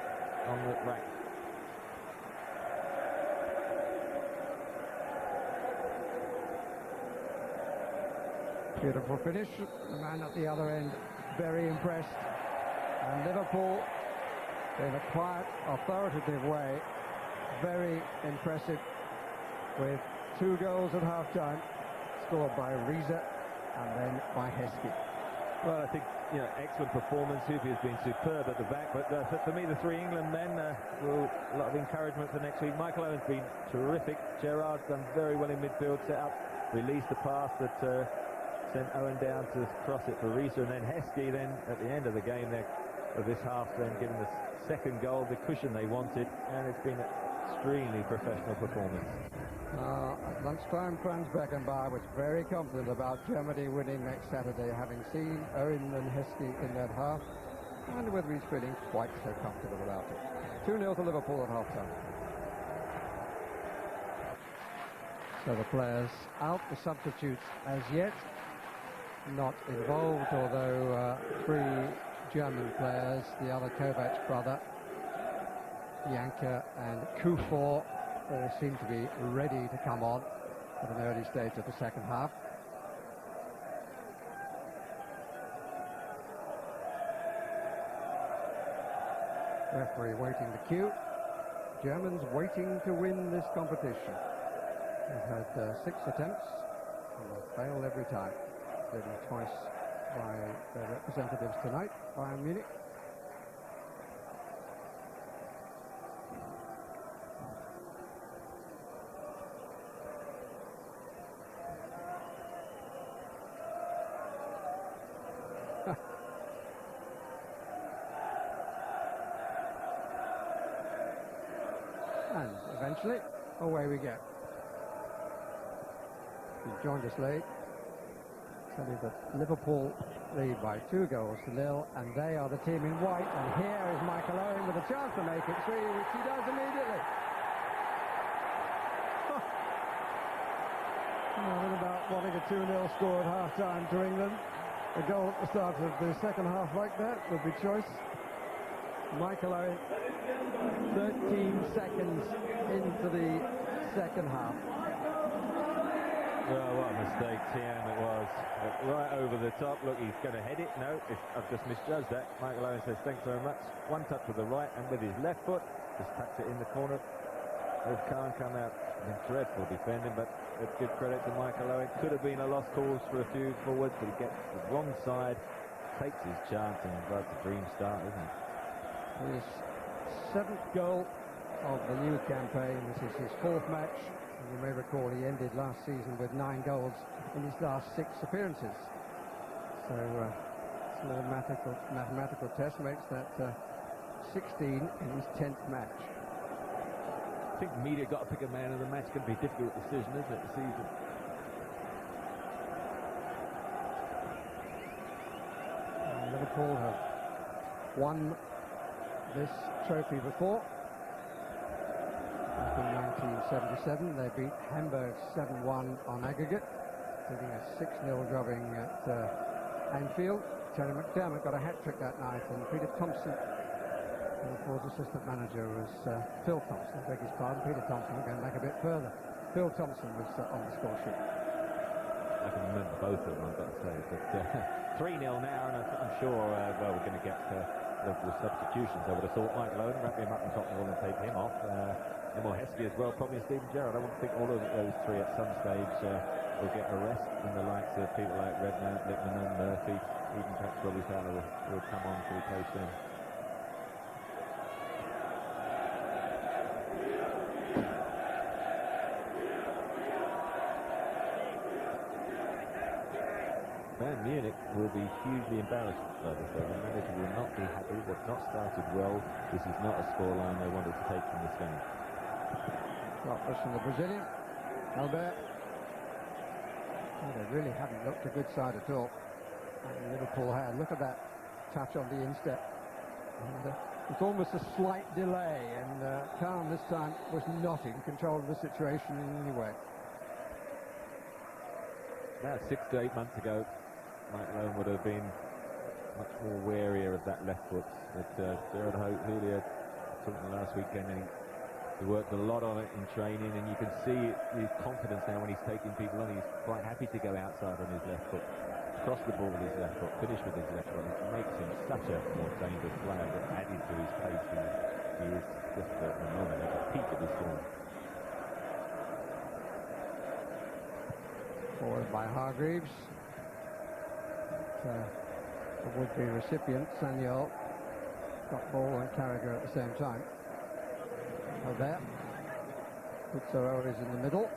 on the rack. Beautiful finish. The man at the other end, very impressed. And Liverpool, in a quiet, authoritative way, very impressive, with 2 goals at half-time, scored by Riise and then by Heskey. Well, I think, excellent performance. Houllier has been superb at the back, but for me, the 3 England men will a lot of encouragement for next week. Michael Owen's been terrific. Gerard's done very well in midfield, set up, released the pass that sent Owen down to cross it for Riise, and then Heskey then at the end of the game there of this half, then giving the second goal, the cushion they wanted, and it's been an extremely professional performance. At lunchtime, Franz Beckenbauer was very confident about Germany winning next Saturday, having seen Owen and Heskey in that half, and whether he's feeling quite so comfortable about it. 2-0 to Liverpool at half-time. So the players out, the substitutes as yet not involved, although 3 German players, the other Kovac brother, Janker and Kufor, all seem to be ready to come on at an early stage of the second half. Referee waiting the cue. Germans waiting to win this competition. They've had 6 attempts and they've failed every time. Driven twice by their representatives tonight, Bayern Munich. And eventually, away we go. He's joined us late. Tell you that Liverpool lead by 2 goals to 0, and they are the team in white. And here is Michael Owen with a chance to make it 3, which he does immediately. Nothing about wanting a 2-0 score at half-time to England. A goal at the start of the second half like that would be choice. Michael Owen, 13 seconds into the second half. Well, what a mistake TM it was. Right over the top. Look, he's going to head it. No, I've just misjudged that. Michael Owen says, thanks very much. One touch with the right, and with his left foot, just taps it in the corner. There's Khan come out. Dreadful defending, but give credit to Michael Owen. Could have been a lost cause for a few forwards, but he gets the wrong side, takes his chance, and that's a dream start, isn't it? His 7th goal of the new campaign. This is his 4th match. You may recall he ended last season with 9 goals in his last 6 appearances. So small mathematical test makes that 16 in his 10th match. I think media got to pick a man of the match. It's going to be a difficult decision, isn't it, this season? Liverpool have won this trophy before. Back in 1977, they beat Hamburg 7-1 on aggregate, including a 6-0 drubbing at Anfield. Tony McDermott got a hat-trick that night, and Peter Thompson, Liverpool's assistant manager, was Phil Thompson, I beg his pardon. Peter Thompson, going back a bit further. Phil Thompson was on the score sheet. I can remember both of them, I've got to say. But 3-0 now, and I'm sure we're going to get Liverpool substitutions. I would have thought Michael Owen, wrap him up in top wall and take him off. Emile Heskey as well, probably Steven Gerrard. I would think all of those 3 at some stage will get a rest, and the likes of people like Redknapp, Lippmann and Murphy, even perhaps Robbie Fowler will come on to replace them. Bayern Munich will be hugely embarrassed by this. The manager will not be happy. They've not started well. This is not a scoreline they wanted to take from this game. Dropless from the Brazilian. Albert. Oh, they really haven't looked a good side at all. And Liverpool had. Look at that touch on the instep. And It's almost a slight delay, and Khan this time was not in control of the situation in any way. About 6 to 8 months ago, Michael Owen would have been much more warier of that left foot. But Gerard Houllier something last weekend, and he worked a lot on it in training, and you can see his confidence now when he's taking people on. He's quite happy to go outside on his left foot, cross the ball with his left foot, finish with his left foot. It makes him such a more dangerous player, but added to his pace. He is just a phenomenon at the peak of his form. Forward by Hargreaves. The would-be recipient, Sanyol, got ball and Carragher at the same time. There. Pizarro is in the middle.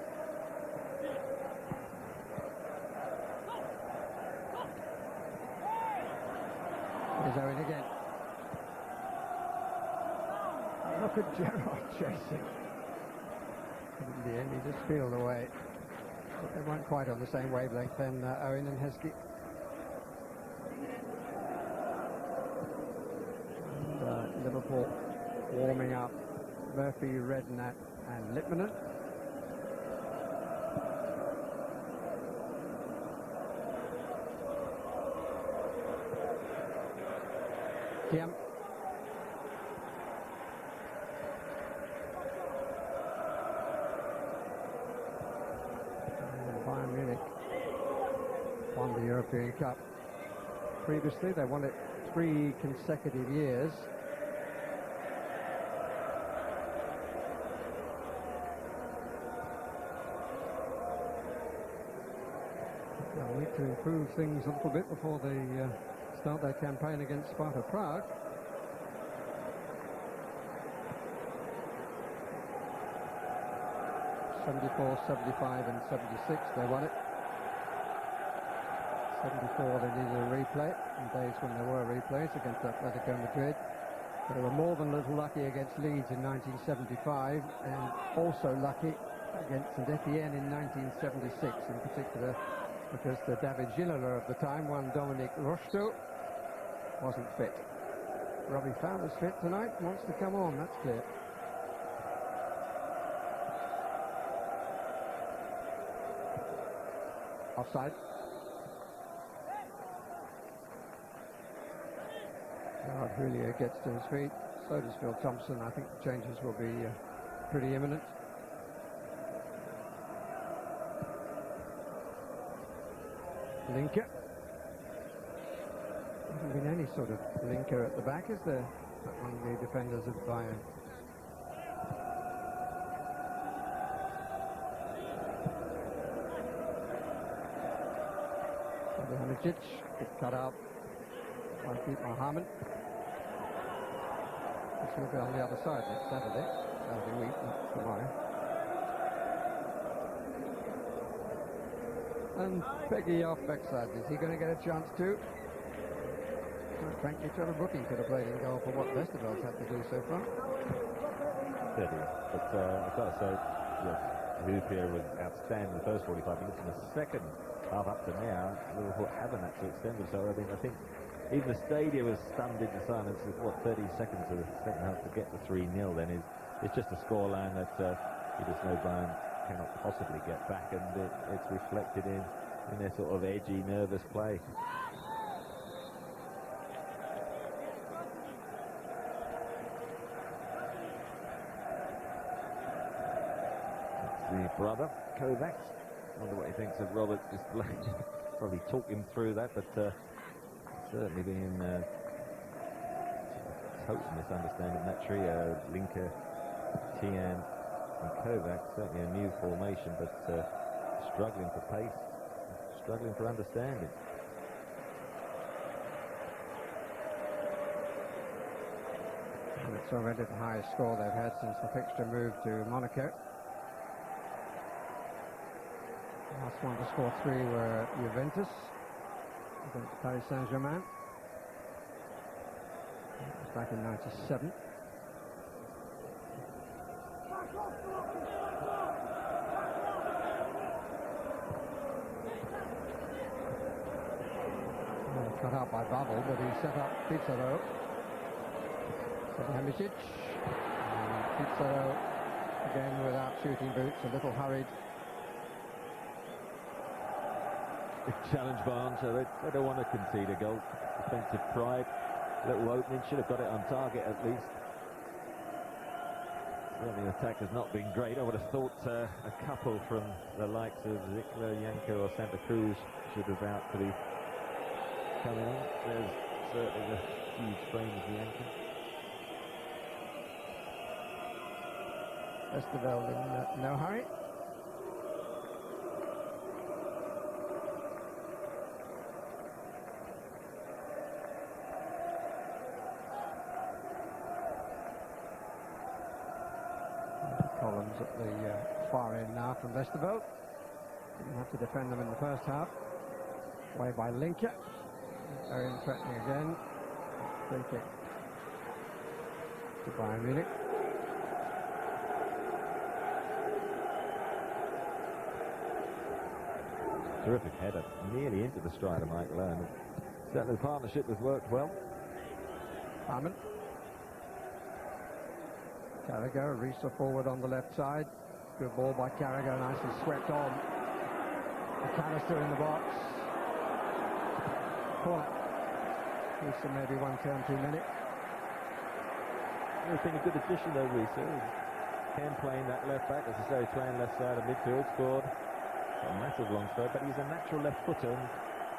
Here's Owen again. Look at Gerard chasing. In the end, he just peeled away. But they weren't quite on the same wavelength then, Owen and Heskey. And Liverpool warming up. Murphy, Redknapp and Lippmann. Thiam. Bayern Munich won the European Cup. Previously, they won it 3 consecutive years. They'll need to improve things a little bit before they start their campaign against Sparta Prague. '74, '75 and '76 they won it. '74 they needed a replay, in days when there were replays against Atletico Madrid. They were more than a little lucky against Leeds in 1975, and also lucky against St Etienne in 1976 in particular, because the David Ginola of the time, one Dominic Rocheteau, wasn't fit. Robbie Fowler's fit tonight, wants to come on, that's clear. Offside. Gerard Houllier gets to his feet, so does Phil Thompson. I think the changes will be pretty imminent. Linker. Hasn't been any sort of linker at the back, is there, among the defenders of Bayern? Salihamidžić gets cut out by Pete Mohammed. This will be on the other side next Saturday week, not tomorrow. And Peggy off backside. Is he going to get a chance too? Well, frankly, Trevor Brooking could have played in goal for what Westerveld's had to do so far. Steady. But I've got to say, yes, Houllier was outstanding the first 45 minutes. In the second half up to now, Liverpool haven't actually extended. So I think even the stadium was stunned into silence with, 30 seconds of the second half to get the 3-0 then. It's just a scoreline that you just know Bayern cannot possibly get back, and it's reflected in their sort of edgy, nervous play. That's the brother, Kovacs. Wonder what he thinks of Robert display. Probably talk him through that, but certainly being total misunderstanding that trio, Linker, Thiam and Kovac. Certainly a new formation, but struggling for pace, struggling for understanding. And it's already the highest score they've had since the fixture moved to Monaco. Last one to score 3 were Juventus against Paris Saint-Germain. That was back in '97. Cut out by Babel, but he set up Pizarro. Salihamidžić. Pizarro again without shooting boots, a little hurried. Big challenge by Arne, they don't want to concede a goal. Defensive pride, little opening, should have got it on target at least. Certainly the attack has not been great. I would have thought a couple from the likes of Zickler, Yanko or Santa Cruz should have out to be coming on. There's certainly a huge frame of Yanko. Westerveld in no hurry. Columns at the far end now from Westerveld. Didn't have to defend them in the first half. Away by Linker. Very threatening again. Free kick to Bayern Munich. Terrific header, nearly into the stride of Michael Owen. Certainly the partnership has worked well. Hamann. Carragher, Riise forward on the left side. Good ball by Carragher, nicely swept on. A canister in the box. Corner. Riise maybe one turn too many. He's been a good addition though, Riise. Can playing that left back, as I say, playing left side of midfield, scored a massive long throw, but he's a natural left footer and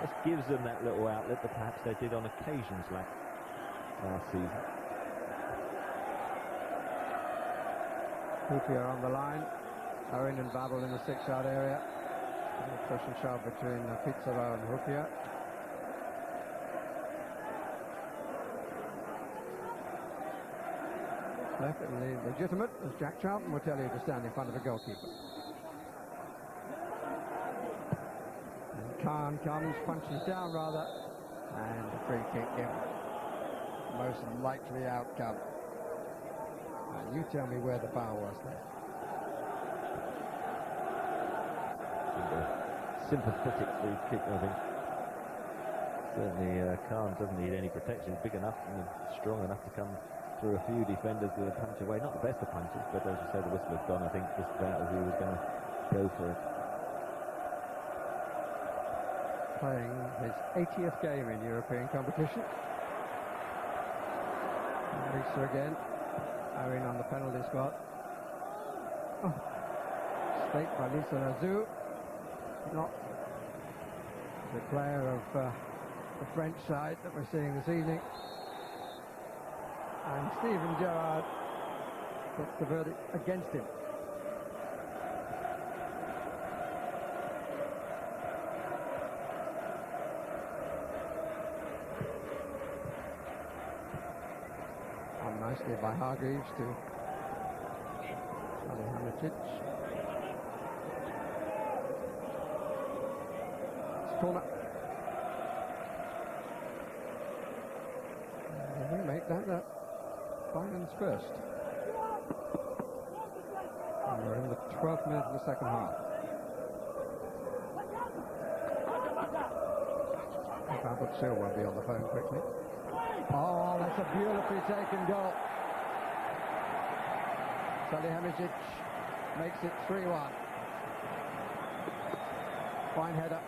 just gives them that little outlet that perhaps they did on occasions like last season. Houllier on the line. Owen and Babel in the 6-yard area. Push and shove between Pizarro and Houllier. Definitely legitimate, as Jack Charlton will tell you, to stand in front of the goalkeeper. And Khan comes, punches down rather, and a free kick given. Most likely outcome. And you tell me where the foul was there. Sympathetic free kick, I think. Certainly Khan doesn't need any protection. He's big enough and strong enough to come through a few defenders with a punch away. Not the best of punches, but as you say, the whistle has gone, I think, just about as he was going to go for it. Playing his 80th game in European competition. Riise again. Owen on the penalty spot. Oh. Stake by Lisa Razou. Not the player of the French side that we're seeing this evening. And Steven Gerard puts the verdict against him. And nicely by Hargreaves to Salihamidžić. Corner. We make that Bayern's first. And we're in the 12th minute of the second half. Albert Seal will be on the phone quickly. Oh, that's a beautifully taken goal. Salihamidžić makes it 3-1. Fine header.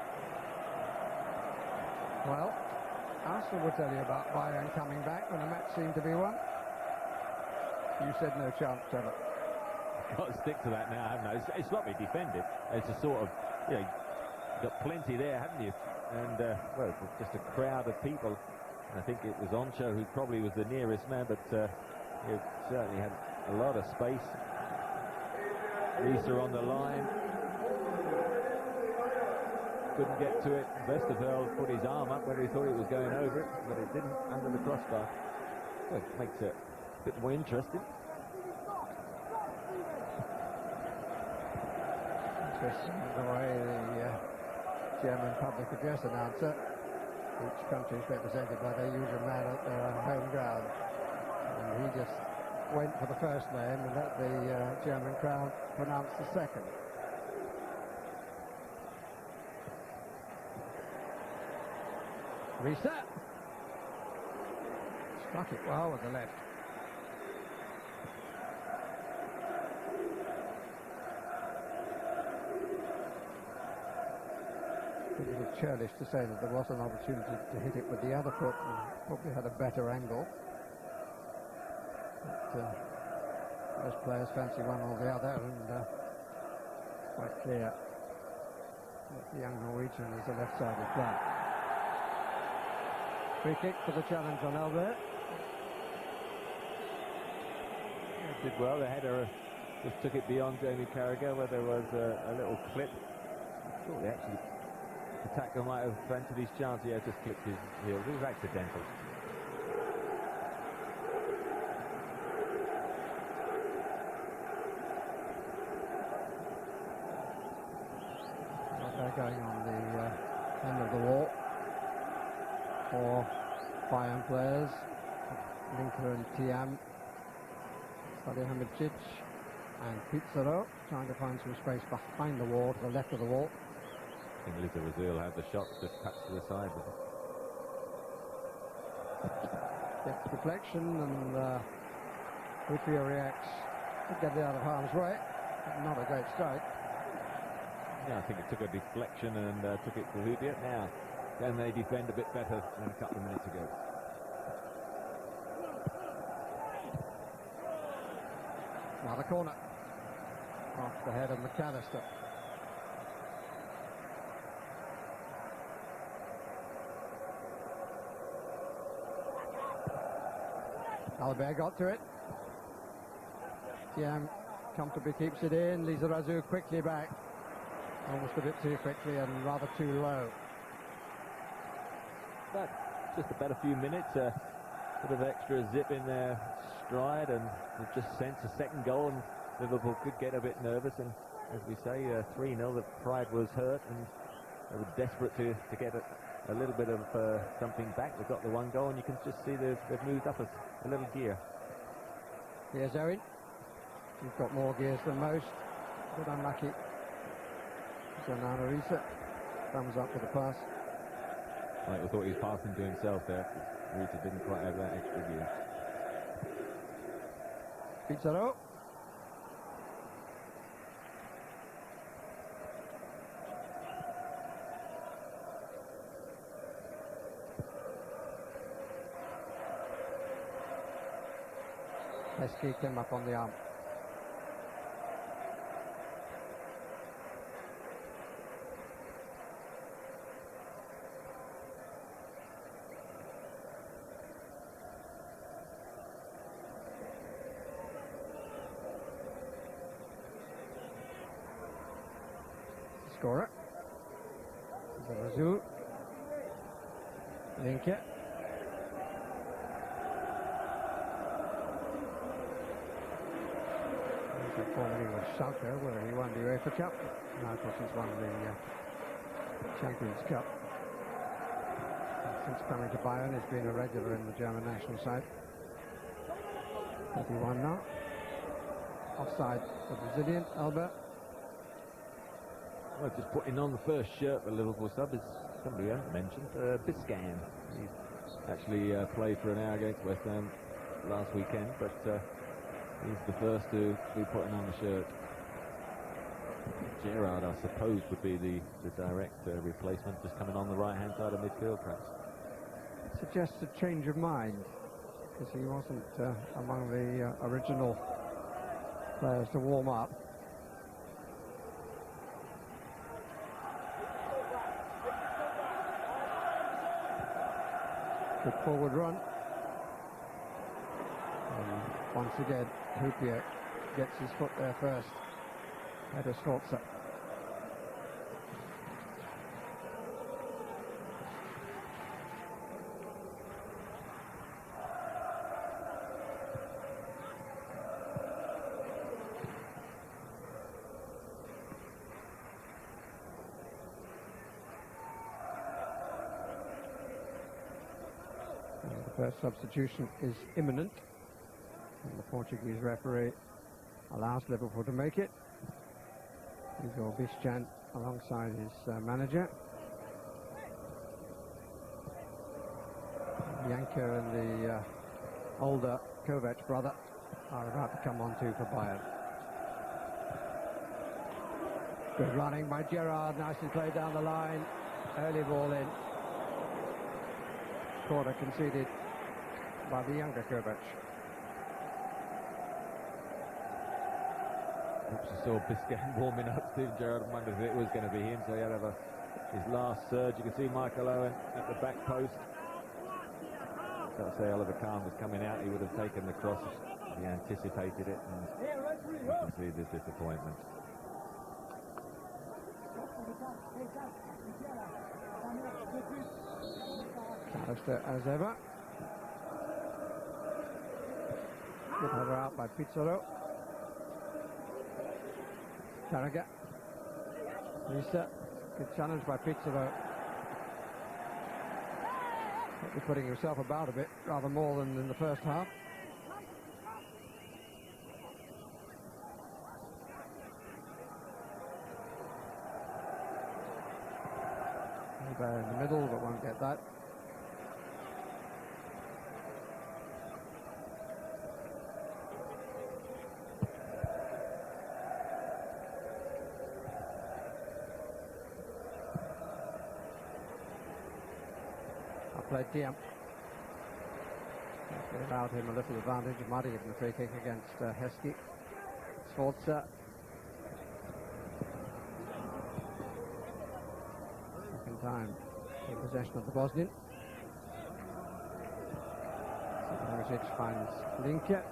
Well, Arsenal will tell you about Bayern coming back when the match seemed to be won. You said no chance, Trevor. I've got to stick to that now, haven't I? It's not been defended. It's a sort of, you know, got plenty there, haven't you? And, well, it's just a crowd of people. I think it was Oncho who probably was the nearest man, but he certainly had a lot of space. Riise on the line. Couldn't get to it. Westerveld put his arm up when he thought he was going over it, but it didn't under the crossbar. Well, it makes it a bit more interesting. Interesting the way the German public address announcer, each country is represented by their usual man at their home ground, and he just went for the first name and let the German crowd pronounce the second. Riise struck it well with the left. churlish to say that there was an opportunity to hit it with the other foot and probably had a better angle. But, most players fancy one or the other, and quite clear that the young Norwegian is a left-sided player. Free kick for the challenge on Albert. Did well. The header just took it beyond Jamie Carragher, where there was a little clip. I thought actually the tackle might have fancied his chance. Yeah, just clipped his heels. It was accidental. They're going on the end of the wall for Bayern players. Linker and Thiam, Salihamidžić and Pizarro trying to find some space behind the wall, to the left of the wall. I think Liverpool had the shot just touched to the side. Gets deflection, and Houllier reacts to get it out of harm's way. Not a great strike. Yeah, I think it took a deflection and took it to Houllier. Now, can they defend a bit better than a couple of minutes ago? Another corner. Off the head of McAllister. Albert got to it. Thiam comfortably keeps it in. Lizarazu quickly back. Almost a bit too quickly and rather too low. But just about a few minutes, a bit of extra zip in their stride, and they've just sensed a second goal, and Liverpool could get a bit nervous. And as we say, 3-0, the pride was hurt, and they were desperate to get a little bit of something back. They got the one goal, and you can just see they've moved up a little gear. Here's Owen. He's got more gears than most, but unlucky. John Arne Riise thumbs up with the pass. Michael thought he was passing to himself there. Riise didn't quite have that extra gear. Pizarro. Heskey came up on the arm. Scorer. Zarazu. Linke. Formerly with Schalke, where he won the UEFA Cup. Now, of course, he's won the Champions Cup. And since coming to Bayern, he's been a regular in the German national side. 31 now. Offside the Brazilian, Albert. Well, just putting on the first shirt for Liverpool sub is somebody we haven't mentioned, Biscan. He actually played for an hour against West Ham last weekend, but he's the first to be putting on the shirt. Gerard, I suppose, would be the direct replacement, just coming on the right-hand side of midfield, perhaps. Suggests a change of mind, because he wasn't among the original players to warm up. Good forward run. And once again, Houllier gets his foot there first. Header Sforza. First substitution is imminent, and the Portuguese referee allows Liverpool to make it. Igor Biscan alongside his manager. Janker and the older Kovac brother are about to come on too for Bayern. Good running by Gerard, nicely played down the line. Early ball in. Corner conceded by the younger Kovac. Perhaps you saw Biscan warming up. Steven Gerrard wondered if it was going to be him, so he had his last surge. You can see Michael Owen at the back post. Got to say, Oliver Kahn was coming out. He would have taken the cross. He anticipated it, and you can see the disappointment. Alistair as ever. Good header out by Pizarro. Carragher. Riise. Good challenge by Pizarro. He's putting himself about a bit, rather more than in the first half. In the middle, but won't get that. Played Diem. It allowed him a little advantage. Might have given the free kick against Heskey. Sforza. Second time in possession of the Bosnian. Salihamidžić finds Linke.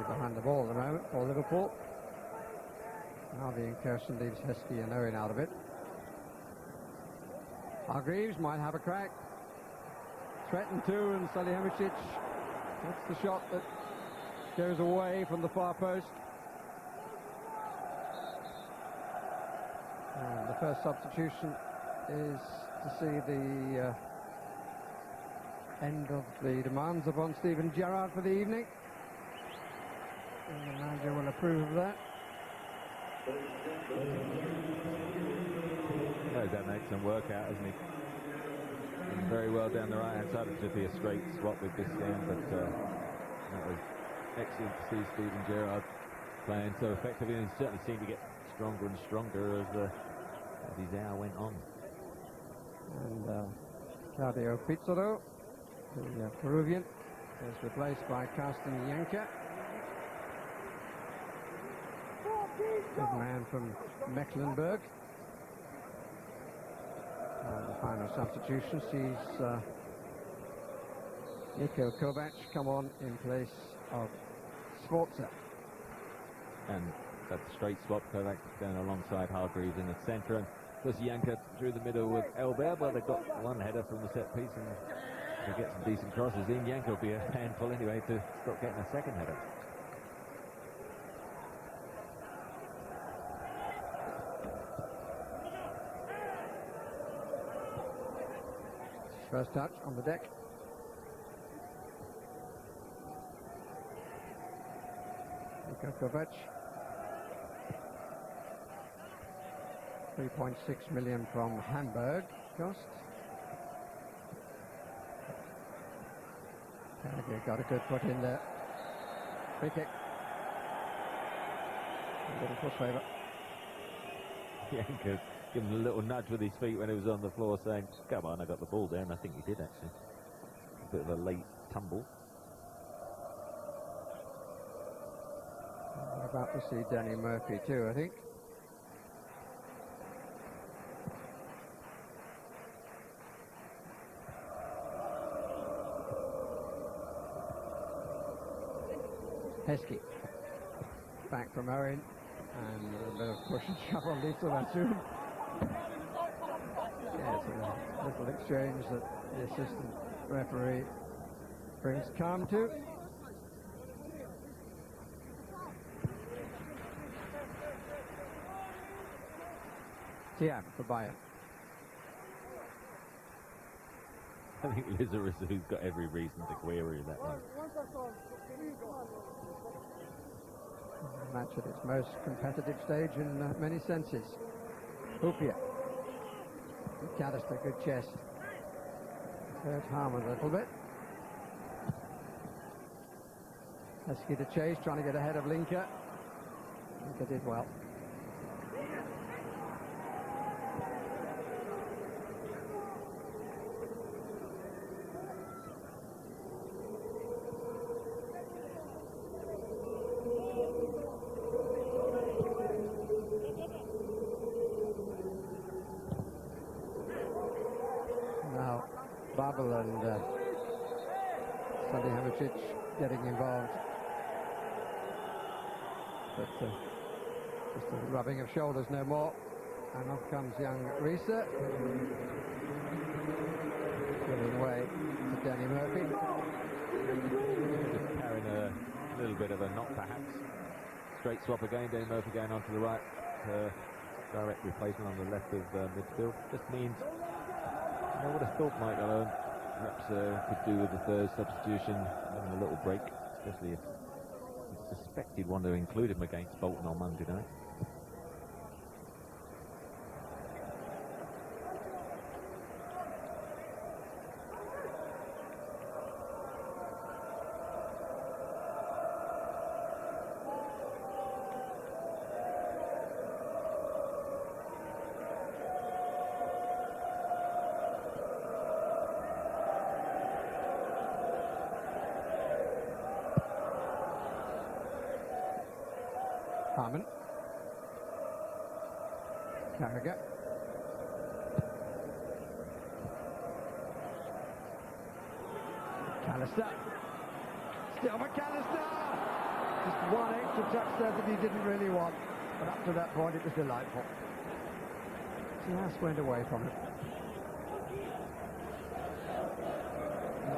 Behind the ball at the moment for Liverpool. Now the incursion leaves Heskey and Owen out of it. Hargreaves might have a crack. Threatened to, and Salihamidžić. That's the shot that goes away from the far post. And the first substitution is to see the end of the demands upon Steven Gerrard for the evening. And the manager will approve of that. Knows that makes some work out, hasn't he? And very well down the right-hand side. It should be a straight swap with this game, but that was excellent to see Steven Gerrard playing so effectively, and he certainly seemed to get stronger and stronger as his hour went on. And Claudio Pizarro, the Peruvian, is replaced by Carsten Janker. Good man from Mecklenburg. And the final substitution sees Niko Kovac come on in place of Sforza. And that straight swap, Kovac going alongside Hargreaves in the centre, and of course Janker through the middle with Elber, but they've got one header from the set piece, and they get some decent crosses in. Janker will be a handful anyway to stop getting a second header. First touch on the deck. Niko Kovac. 3.6 million from Hamburg cost. Carragher got a good foot in there. Free kick. A little foot favour. Janker give him a little nudge with his feet when he was on the floor, saying, come on, I got the ball there, and I think he did actually. A bit of a late tumble. We're about to see Danny Murphy too, I think. Heskey. Back from Owen. And a little bit of push and shove on Lisa, I assume. Yes, a little exchange that the assistant referee brings calm to. Thiam for Bayern. I think Lizarazu's got every reason to query that one. A match at its most competitive stage in many senses. Houllier. McAllister, good chest. Hurt Harmon a little bit. Heskey to chase, trying to get ahead of Linker. Linker did well. Now, Babel and Salihamidžić getting involved. But just a rubbing of shoulders, no more. And off comes young Riise. Giving way to Danny Murphy. Just carrying a little bit of a knock, perhaps. Straight swap again, Danny Murphy going on to the right. Direct replacement on the left of midfield. Just means, I would have thought Michael Owen perhaps could do with the third substitution, having a little break, especially if he suspected one to include him against Bolton on Monday night. Harmon. Carragher. McAllister. Still McAllister! Just one extra touch there that he didn't really want. But up to that point it was delightful. Just went away from it.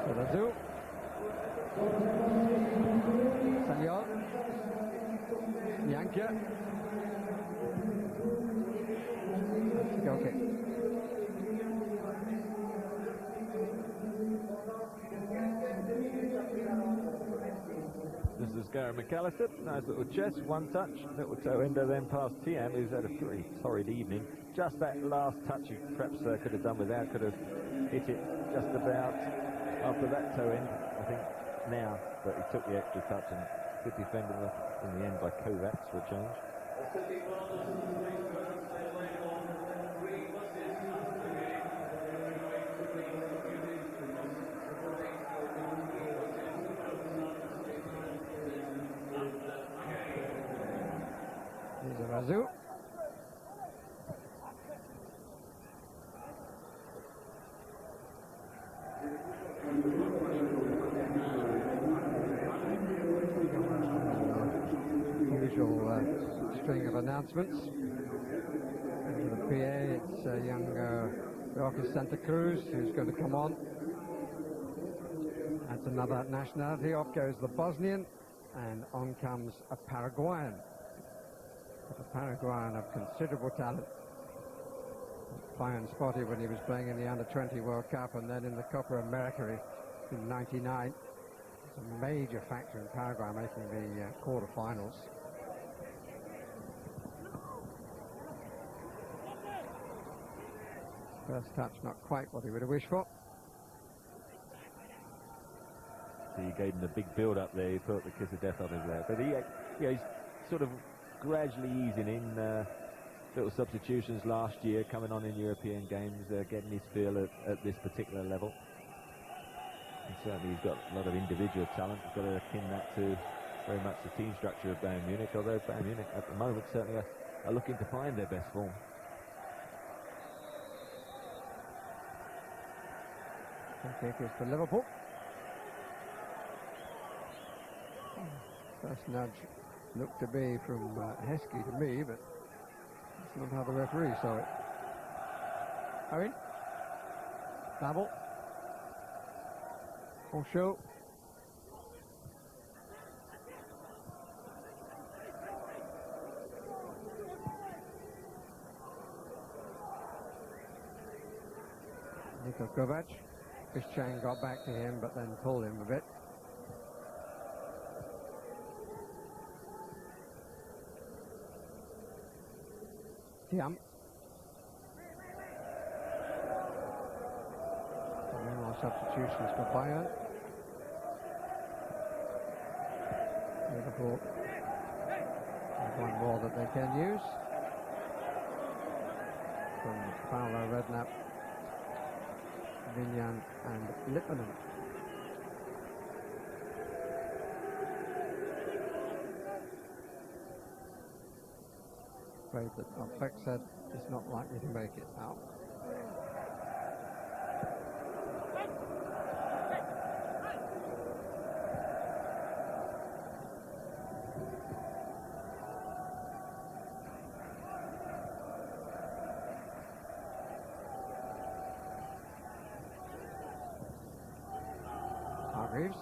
Lizarazu. Sanyol. Yanka. Goal kick. This is Gary McAllister. Nice little chest, one touch, little toe ender, then past TM, who's had a pretty torrid evening. Just that last touch he perhaps could have done without, could have hit it just about after that toe end, I think, now. But he took the extra touch and good defended in the end by Kovacs for a change. Lizarazu. Usual string of announcements. Into the PA, it's young Roque Santa Cruz who's going to come on. That's another nationality. Off goes the Bosnian, and on comes a Paraguayan. But a Paraguayan of considerable talent. Bayern spotted when he was playing in the Under-20 World Cup and then in the Copa America in '99. It's a major factor in Paraguay making the quarter-finals. First touch not quite what he would have wished for. So you gave him the big build-up there. He thought the kiss of death on his there. But he's sort of gradually easing in. Little substitutions last year, coming on in European games, getting his feel at this particular level. And certainly he's got a lot of individual talent. He's got to akin that to very much the team structure of Bayern Munich, although Bayern Munich at the moment certainly are looking to find their best form. Kick is for Liverpool. First nudge looked to be from Heskey to me, but that's not how the referee saw it. Owen. Babel. On show. Niko Kovac. Christian got back to him, but then pulled him a bit. Tiam. No more substitutions for Bayern. Liverpool have one more that they can use. From Paolo Redknapp, Vignan and Lippanen. Afraid that Beckstead is not likely to make it out. Reeves.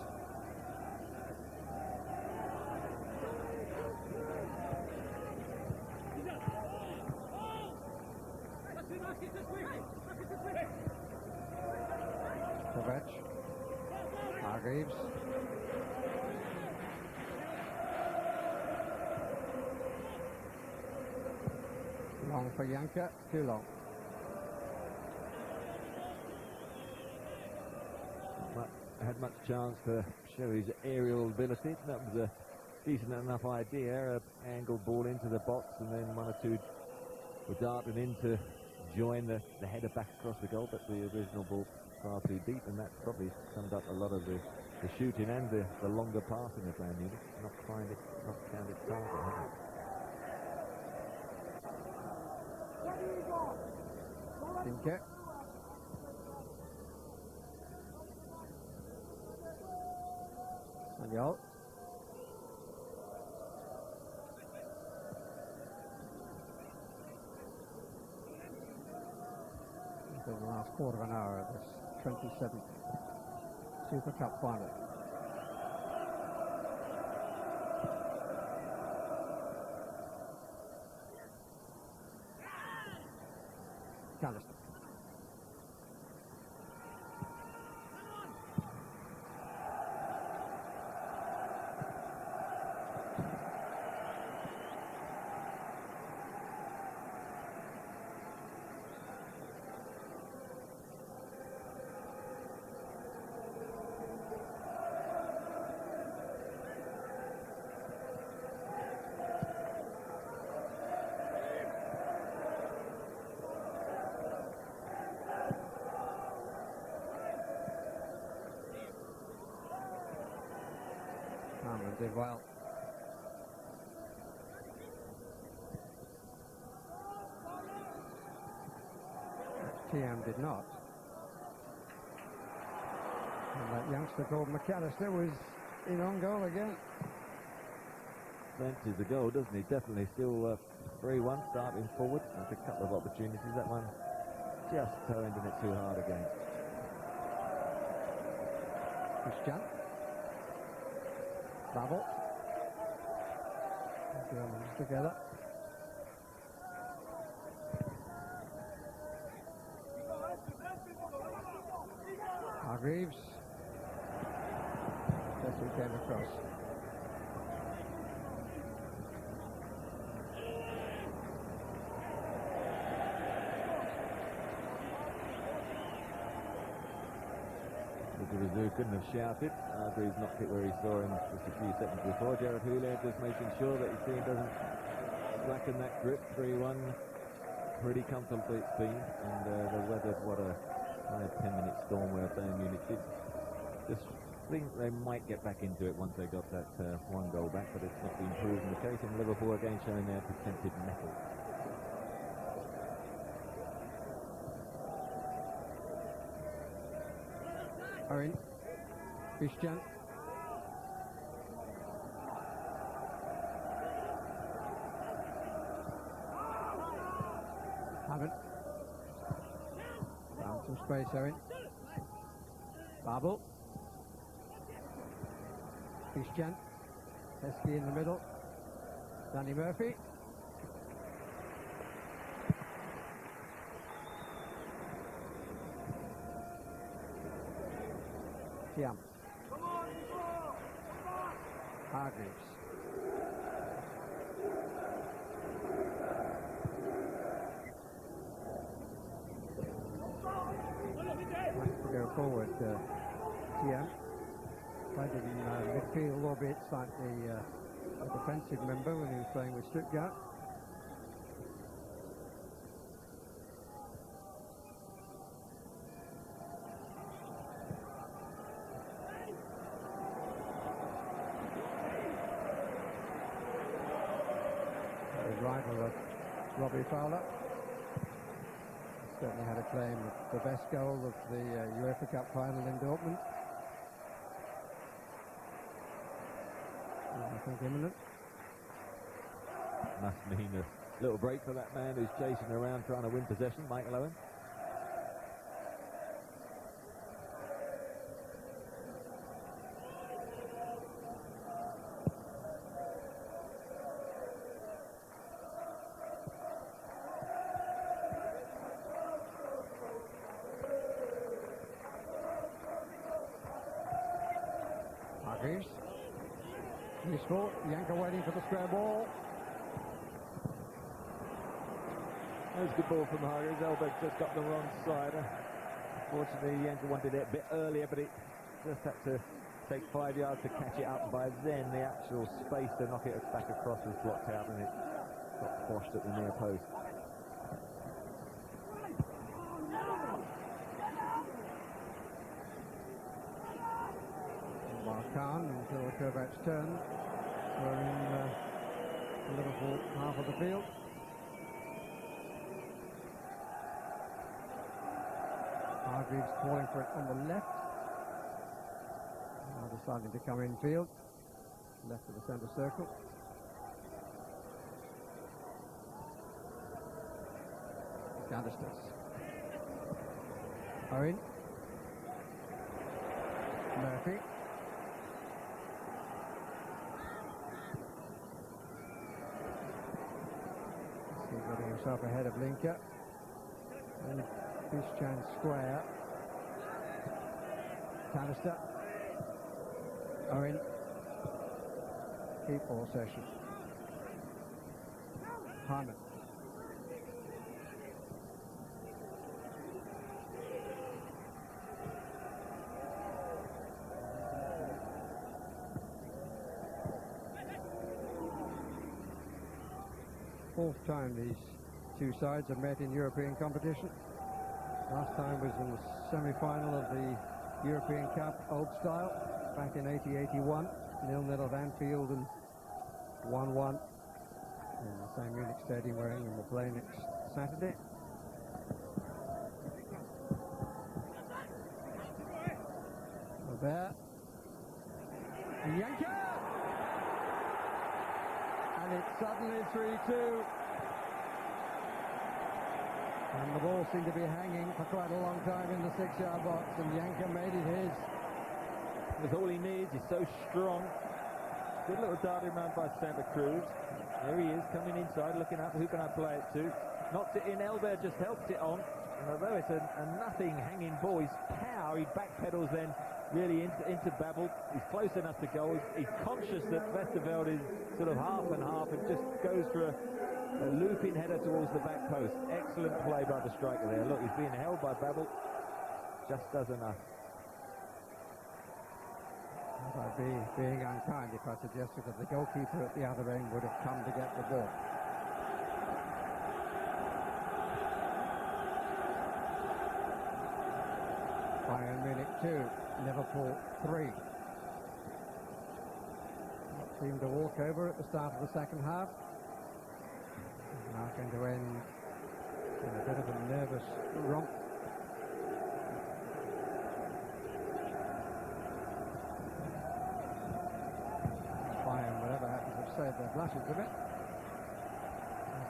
Kovac. Hargreaves. Long for Janka, too long. Had much chance to show his aerial ability. That was a decent enough idea. An angled ball into the box, and then one or two were darting in to join the header back across the goal, but the original ball far too deep, and that probably summed up a lot of the shooting and the longer passing of Bayern Munich. Not counted target, has it? Dinke. Samuel. Until the last quarter of an hour of this 27th Super Cup Final. Callister. Did well. TM did not. And that youngster called McAllister was in on goal again. Fancies the goal, doesn't he? Definitely still 3-1 starting forward. There's a couple of opportunities. That one just toe-ending it too hard again. Christian. Babel. Germans together. Hargreaves. Just he came across. Riise couldn't have shouted. Hargreaves knocked it where he saw him just a few seconds before. Gerard Houllier just making sure that his team doesn't slacken that grip. 3-1, pretty comfortable it's been, and they weathered what a 5-10 minute storm where Bayern Munich did just think they might get back into it once they got that one goal back, but it's not been proven the case, and Liverpool again showing their protected mettle. Owen. Christian. Haven't. Found some space, Owen. Babel. Christian. Heskey in the middle. Danny Murphy. Tiam. Hargreaves. Nice to go forward, Tiam. Played in midfield, albeit slightly a defensive member when he was playing with Stuttgart. Rival of Robbie Fowler. Certainly had a claim of the best goal of the UEFA Cup Final in Dortmund. I think imminent. Must mean a little break for that man who's chasing around trying to win possession, Michael Owen. Hargreaves. Useful. Janka waiting for the square ball. That was a good ball from Hargreaves. Elberg just got the wrong side. Fortunately, Janka wanted it a bit earlier, but it just had to take 5 yards to catch it up. By then, the actual space to knock it back across was blocked out, and it got quashed at the near post. Khan until Kovacs turned. We're in the Liverpool half of the field. Hargreaves calling for it on the left. Now deciding to come infield. Left of the centre circle. Canisters. Owen. Murphy. Getting himself ahead of Linker. And Bischan square. Canister. Owen. Keep ball session. Hyman. Fourth time these two sides have met in European competition. Last time was in the semi-final of the European Cup, old style, back in 80-81, 0-0 at Anfield and 1-1 in the same Munich stadium where England will play next Saturday. There. Janka! And it's suddenly 3-2. And the ball seemed to be hanging for quite a long time in the 6-yard box, and Janka made it his. That's all he needs. He's so strong. Good little darting round by Santa Cruz. There he is, coming inside, looking up. Who can I play it to? Knocks it in. Elber just helps it on. And although it's a nothing hanging ball, his power, he backpedals then really into Babel. He's close enough to goal. He's conscious that Westerveld is sort of half and half and just goes for a looping header towards the back post. Excellent play by the striker there. Look, he's being held by Babel. Just does enough. I'd be being unkind if I suggested that the goalkeeper at the other end would have come to get the ball. Bayern Munich 2, Liverpool 3. That seemed to walk over at the start of the second half. Now going to end in a bit of a nervous romp. Bayern, whatever happens, have saved their blushes a bit.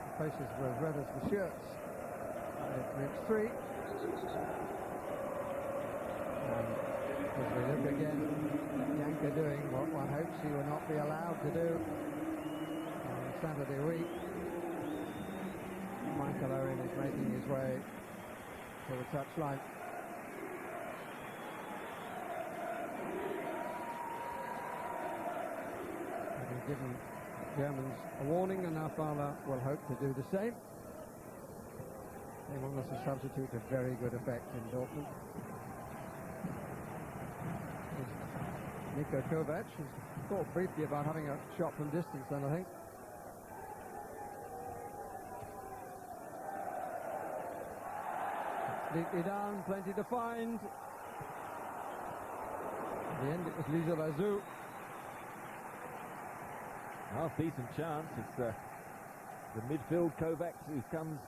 The faces were as red as the shirts. It's 3. And as we look again, Janka doing what one hopes he will not be allowed to do on Saturday week. Michael Owen is making his way to the touchline. given Germans a warning, and now Fowler will hope to do the same. They will also substitute a very good effect in Dortmund. Niko Kovac has thought briefly about having a shot from distance then, I think. Completely down, plenty to find. In the end it was Lisa Lazou. Well, decent chance. It's the midfield Kovac who comes,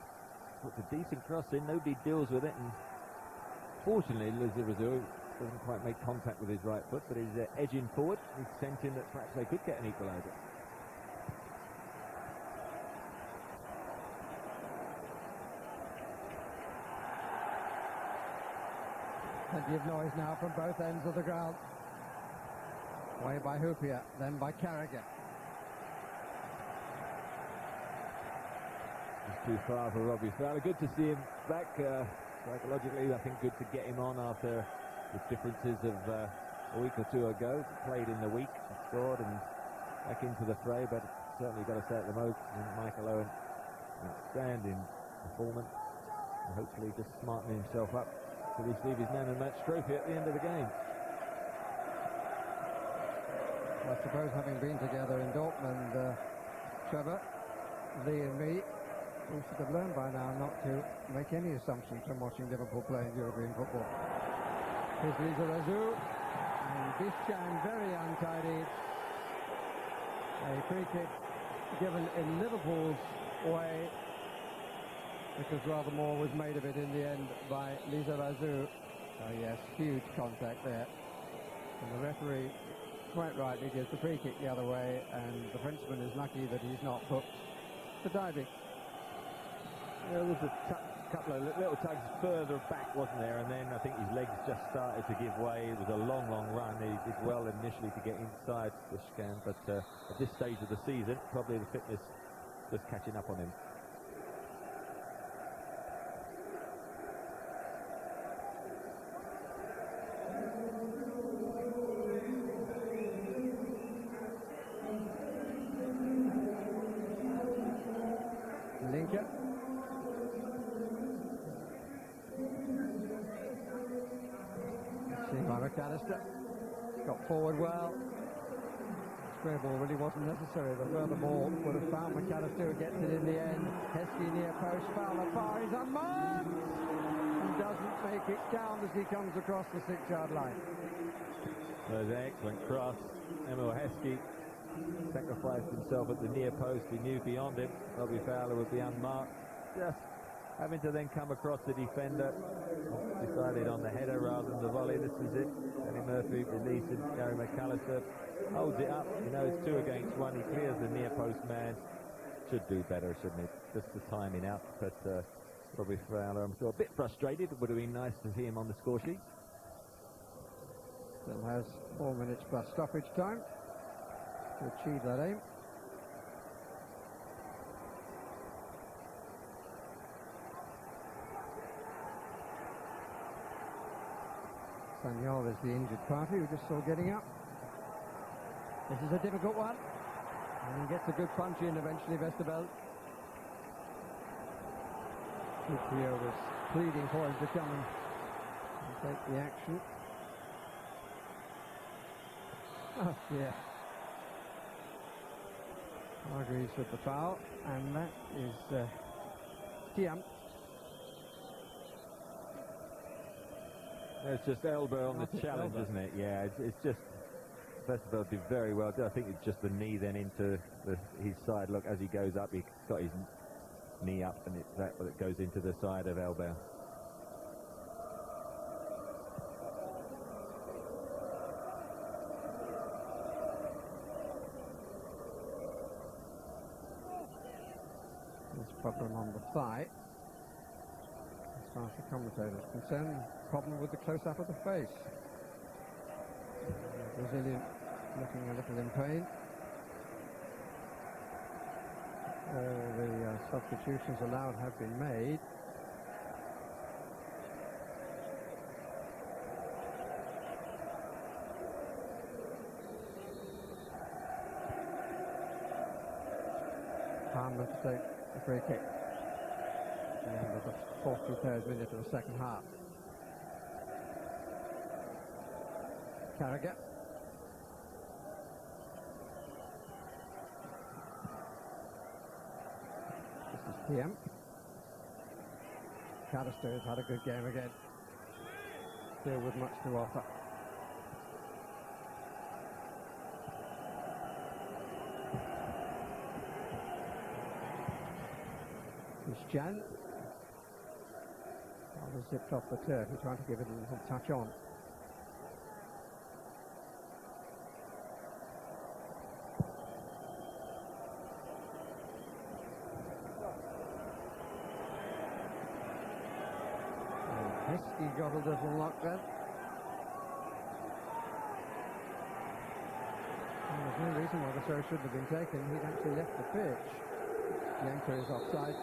puts a decent cross in, nobody deals with it, and fortunately Lisa Lazou doesn't quite make contact with his right foot, but he's edging forward. He's sensing that perhaps they could get an equalizer. Plenty of noise now from both ends of the ground. Away by Houllier, then by Carragher. It's too far for Robbie Fowler. Good to see him back. Psychologically, I think good to get him on after the differences of a week or two ago. Played in the week, scored, and back into the fray, but certainly got to say at the most, Michael Owen, outstanding performance, and hopefully just smartening himself up to receive his man of the match trophy at the end of the game. I suppose, having been together in Dortmund, Trevor, Lee and me, we should have learned by now not to make any assumptions from watching Liverpool playing European football. Here's Lisa Lazou, and Bischan very untidy. A free kick given in Liverpool's way, because rather more was made of it in the end by Lisa Lazou. Oh yes, huge contact there. And the referee quite rightly gives the free kick the other way, and the Frenchman is lucky that he's not booked for diving. There was a couple of little tugs further back, wasn't there? And then I think his legs just started to give way. It was a long, long run. He did well initially to get inside the scan, but at this stage of the season, probably the fitness just catching up on him. Got forward well. Square ball really wasn't necessary. The further ball would have found McAllister, who gets it in the end. Heskey near post, Fowler far, he's unmarked! And doesn't make it count as he comes across the 6-yard line. There's an excellent cross. Emile Heskey sacrificed himself at the near post. He knew beyond him Robbie Fowler would be unmarked. Just having to then come across the defender. Decided on the header rather than the volley. This is it. Danny Murphy releases Gary McAllister. Holds it up. You know, it's 2 against 1. He clears the near post man. Should do better, shouldn't he? Just the timing out. But Robbie Fowler, I'm sure, a bit frustrated. It would have been nice to see him on the score sheet. Still has 4 minutes plus stoppage time to achieve that aim. Sanyol is the injured party we just saw getting up. This is a difficult one. And he gets a good punch in eventually, Westerveld. Houllier was pleading for him to come and take the action. Oh dear. Agrees with the foul, and that is Tiam. It's just elbow on the challenge, isn't it? Yeah, it's just Westerveld did very well. I think it's just the knee then into his side. Look, as he goes up, he's got his knee up, and it's that, but it goes into the side of elbow. There's a problem on the thigh. As far as the commentator is concerned, problem with the close-up of the face. Brazilian looking a little in pain. All the substitutions allowed have been made. Harman to take the free kick at the end of the 43rd minute of the second half. Carragher. This is PM. Callister has had a good game again, still with much to offer. Jan. Rather zipped off the turf. He's trying to give it a little touch on. And Heskey got a little knock then. And there's no reason why the throw shouldn't have been taken. He'd actually left the pitch. Yanker is offside.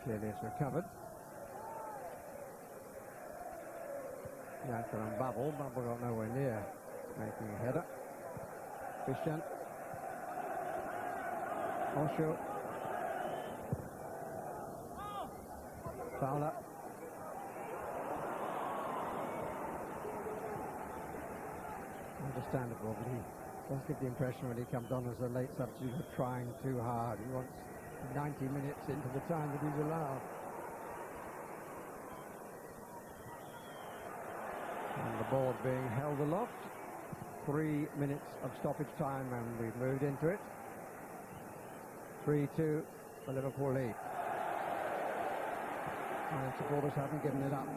Clearly it's recovered. Yanker and Bubble. Bubble got nowhere near making a header. Christian. Osho. Fowler. Understandable, but he does give the impression when he comes on as a late substitute of trying too hard. He wants 90 minutes into the time that he's allowed. And the ball being held aloft. 3 minutes of stoppage time and we've moved into it. 3-2 for Liverpool lead. And supporters haven't given it up.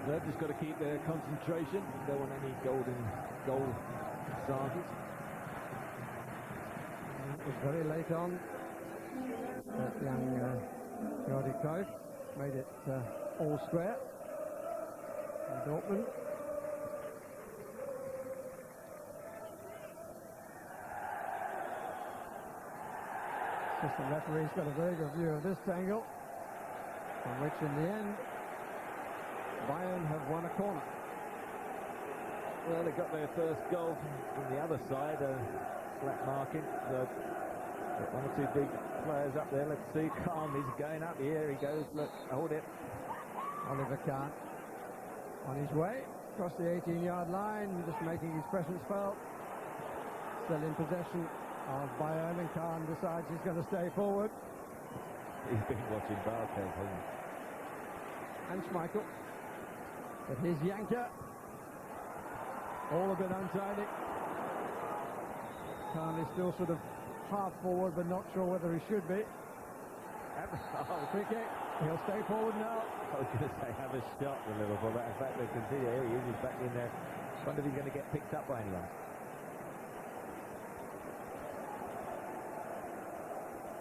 They've just got to keep their concentration. Don't want any golden goal chances. It was very late on that young Gerard made it all square in Dortmund. Assistant referee's got a very good view of this angle, from which in the end Bayern have won a corner. Well, they got their first goal from the other side, flat marking. So one or two big players up there. Let's see. Kahn is going up. Here he goes. Look, hold it. Oliver Kahn on his way across the 18-yard line, just making his presence felt. Still in possession of Bayern, and Kahn decides he's going to stay forward. He's been watching Bartes, hasn't he? And Schmeichel. But here's Yanker. All a bit untidy. Kahn is still sort of half forward, but not sure whether he should be. Free kick. He'll stay forward now. I was going to say, have a shot for Liverpool. But in fact, they can see here he is. He's back in there. Wonder if he's going to get picked up by anyone.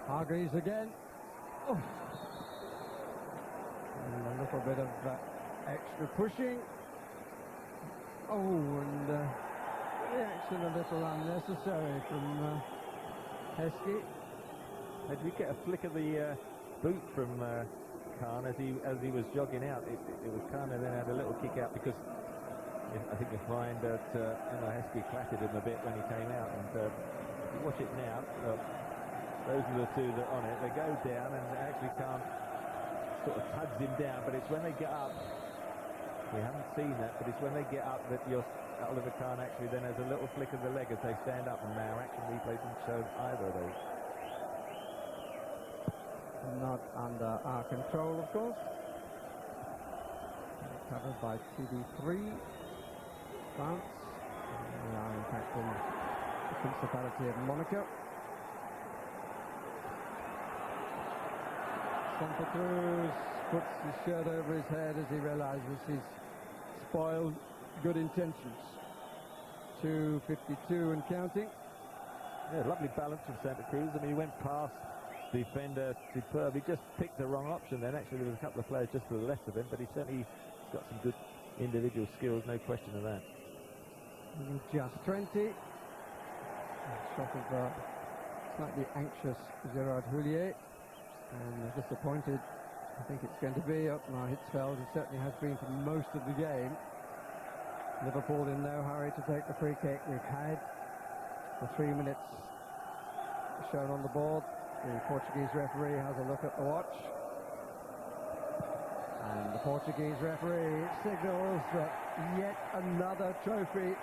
Hargreaves again. Oh. And a little bit of extra pushing. Oh, and reaction a little unnecessary from Heskey. Did we get a flick of the boot from Kahn as he was jogging out? It was Kahn and then had a little kick out, because I think you'll find that Emile Heskey clattered him a bit when he came out. And if you watch it now, those are the two that are on it. They go down and actually Kahn sort of tugs him down, but it's when they get up. We haven't seen that, but it's when they get up that Oliver Kahn actually then has a little flick of the leg as they stand up, and now action replay doesn't show either of those. Not under our control, of course. Covered by TV3 France. They are in fact in the Principality of Monaco. Santa Cruz puts his shirt over his head as he realizes he's spoiled good intentions. 2:52 and counting. Yeah, lovely balance from Santa Cruz. I mean, he went past the defender superb. He just picked the wrong option then. Actually, there was a couple of players just to the left of him, but he certainly got some good individual skills, no question of that. Just 20. Shot of slightly anxious Gerard Houllier, and disappointed I think it's going to be up now. Hitzfeld, it certainly has been for most of the game. Liverpool in no hurry to take the free kick. We've had the 3 minutes shown on the board. The Portuguese referee has a look at the watch, and the Portuguese referee signals that yet another trophy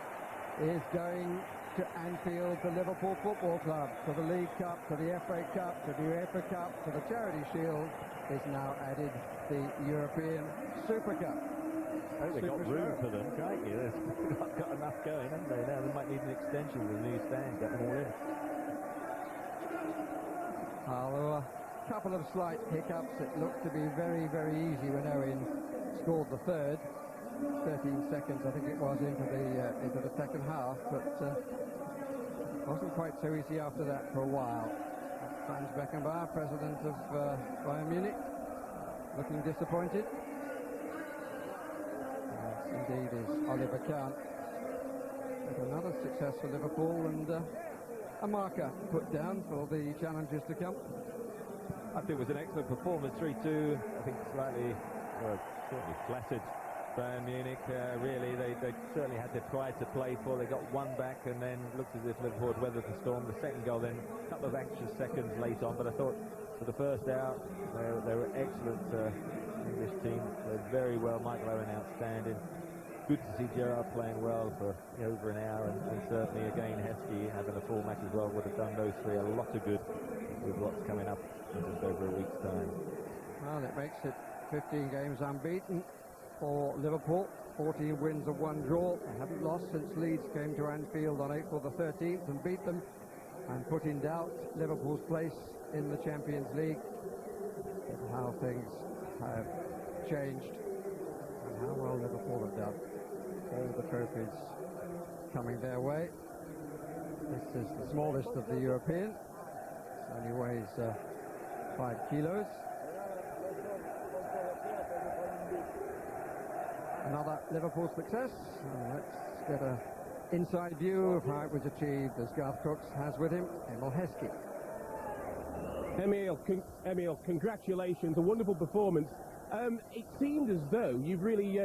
is going to Anfield, to Liverpool Football Club, to the League Cup, to the FA Cup, to the UEFA Cup, to the Charity Shield. Is now added the European Super Cup. I think they've got room for them, can't you? They've got enough going, haven't they? Now they might need an extension with a new stand, get them all in. Although a couple of slight hiccups, it looked to be very, very easy when Owen scored the third. 13 seconds, I think it was, into the second half, but it wasn't quite so easy after that for a while. Franz Beckenbauer, president of Bayern Munich, looking disappointed. Yes, indeed is Oliver Kahn. But another success for Liverpool, and a marker put down for the challenges to come. I think it was an excellent performance, 3-2. I think slightly, certainly flattered Bayern Munich. Really, they certainly had their pride to play for. They got one back, and then looked as if Liverpool had weathered the storm. The second goal, then a couple of anxious seconds late on, but I thought for the first out, they were excellent. English team played very well. Michael Owen outstanding. Good to see Gerard playing well for over an hour, and certainly again Heskey having a full match as well would have done those three a lot of good with what's coming up in just over a week's time. Well, it makes it 15 games unbeaten for Liverpool, 14 wins and 1 draw. They haven't lost since Leeds came to Anfield on April the 13th and beat them and put in doubt Liverpool's place in the Champions League. And how things have changed and how well Liverpool have done. All the trophies coming their way. This is the smallest of the Europeans. It only weighs 5 kilos. Another Liverpool success. Let's get an inside view of how it was achieved, as Garth Crooks has with him Emile Heskey. Emile, congratulations, a wonderful performance. It seemed as though you've really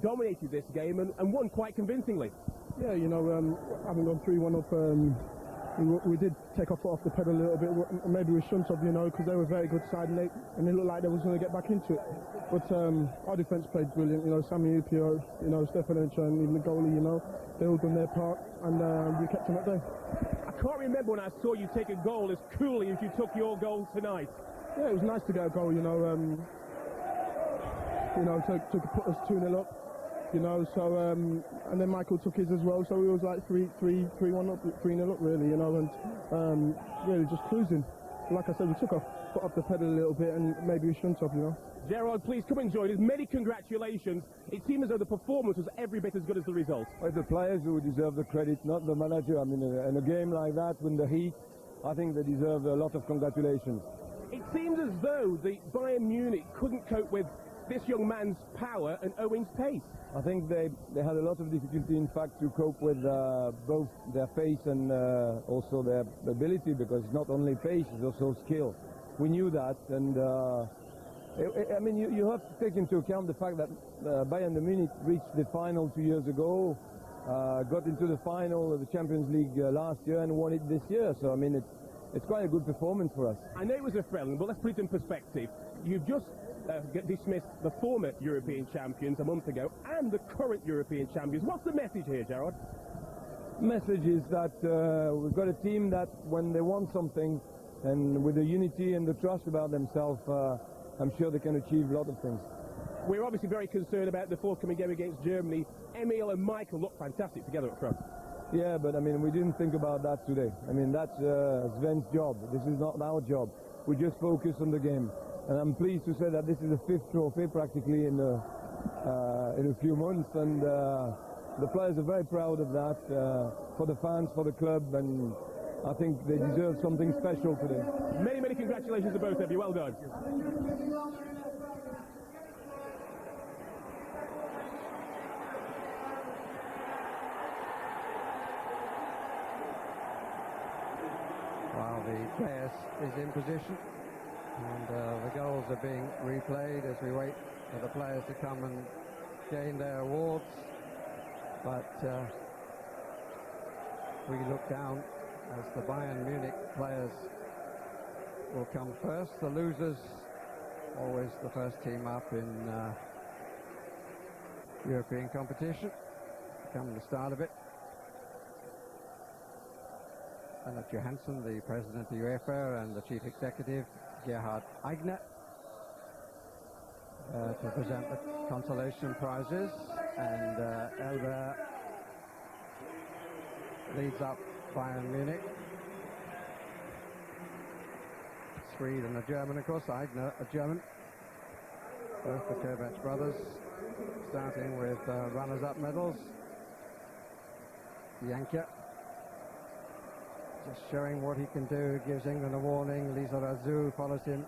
dominated this game and won quite convincingly. Yeah, you know, having gone 3-1 up, we did take our foot off the pedal a little bit. Maybe we shouldn't have, you know, because they were a very good side, and it looked like they was going to get back into it. But our defence played brilliant, you know, Sammy Upio, you know, Stefan and even the goalie, you know, they all done their part, and we kept them at bay. I can't remember when I saw you take a goal as coolly as you took your goal tonight. Yeah, it was nice to get a goal, you know, to put us 2-0 up. You know, so and then Michael took his as well, so we was like 3-1 up, 3-0 up really, you know, and really just cruising. Like I said, we took our foot off the pedal a little bit, and maybe we shouldn't have, you know. Gerard, please come and join us. Many congratulations. It seemed as though the performance was every bit as good as the result. Well, the players who deserve the credit, not the manager. I mean, in a game like that, when the heat, I think they deserve a lot of congratulations. It seemed as though the Bayern Munich couldn't cope with this young man's power and Owen's pace. I think they had a lot of difficulty, in fact, to cope with both their pace and also their ability, because it's not only pace, it's also skill. We knew that, and I mean, you have to take into account the fact that Bayern Munich reached the final 2 years ago, got into the final of the Champions League last year and won it this year. So, I mean, it's quite a good performance for us. I know it was a friendly, but let's put it in perspective. You've just dismissed the former European champions a month ago and the current European champions. What's the message here, Gerard? The message is that we've got a team that when they want something, and with the unity and the trust about themselves, I'm sure they can achieve a lot of things. We're obviously very concerned about the forthcoming game against Germany. Emile and Michael look fantastic together up front. Yeah, but I mean, we didn't think about that today. I mean, that's Sven's job. This is not our job. We just focus on the game. And I'm pleased to say that this is the 5th trophy practically in a few months, and the players are very proud of that, for the fans, for the club, and I think they deserve something special today. Many, many congratulations to both of you. Well done. While the players is in position, and the goals are being replayed as we wait for the players to come and gain their awards. But we look down as the Bayern Munich players will come first. The losers, always the first team up in European competition, come the start of it. And Johansson, the president of UEFA, and the chief executive, Gerard, to present the consolation prizes. And Elber leads up Bayern Munich. Swede and a German, of course. Aigner, a German. Both the Kovac brothers, starting with runners-up medals. Janke, just showing what he can do, gives England a warning. Lizarazu follows him.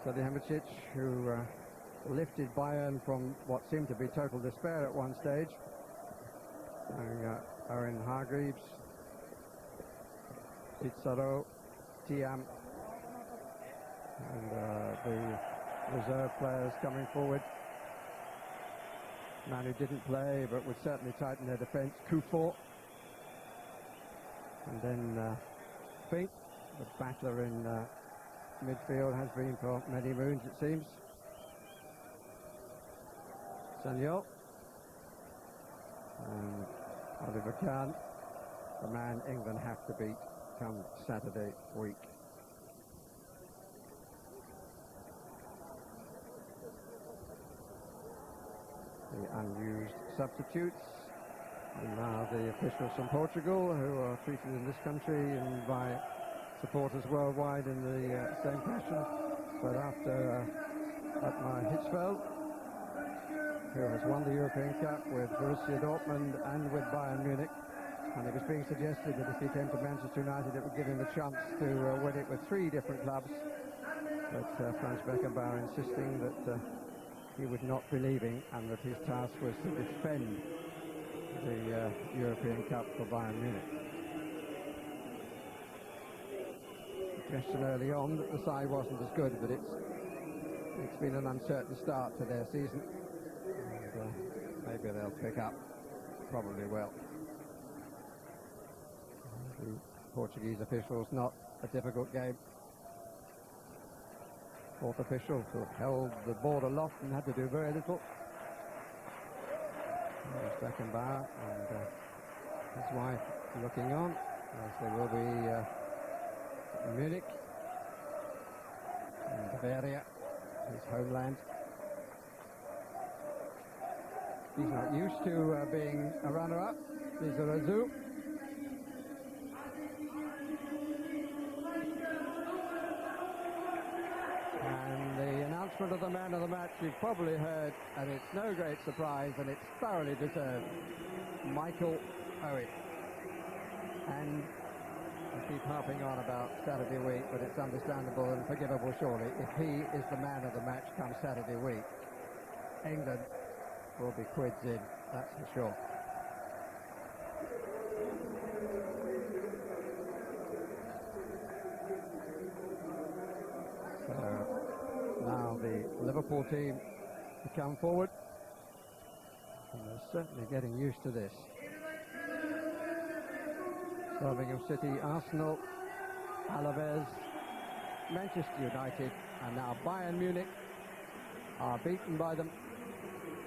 Salihamidžić, who lifted Bayern from what seemed to be total despair at one stage. Owen Hargreaves, Pizarro, Tiam, and the reserve players coming forward. Man who didn't play but would certainly tighten their defence, Kufor. And then Fink, the battler in midfield, has been for many moons, it seems. Sanyol. And Oliver Kahn, the man England have to beat come Saturday week. The unused substitutes. And now the officials from Portugal, who are treated in this country and by supporters worldwide in the same fashion. But after Otmar Hitzfeld, who has won the European Cup with Borussia Dortmund and with Bayern Munich, and it was being suggested that if he came to Manchester United, it would give him the chance to win it with 3 different clubs. But Franz Beckenbauer insisting that he would not be leaving and that his task was to defend the European Cup for Bayern Munich. Suggestion early on that the side wasn't as good, but it's been an uncertain start to their season. And maybe they'll pick up, probably will. The Portuguese officials, not a difficult game. Fourth official who held the board aloft and had to do very little. There's Beckenbauer and his wife looking on, as there will be Munich and Bavaria, his homeland. He's not used to being a runner-up. Lizarazu. And the announcement of the man of the match you've probably heard, and it's no great surprise, and it's thoroughly deserved. Michael Owen. And I keep harping on about Saturday week, but it's understandable and forgivable, surely. If he is the man of the match come Saturday week, England will be quids in, that's for sure. So now the Liverpool team to come forward, and they're certainly getting used to this. Birmingham City, Arsenal, Alaves, Manchester United, and now Bayern Munich are beaten by them.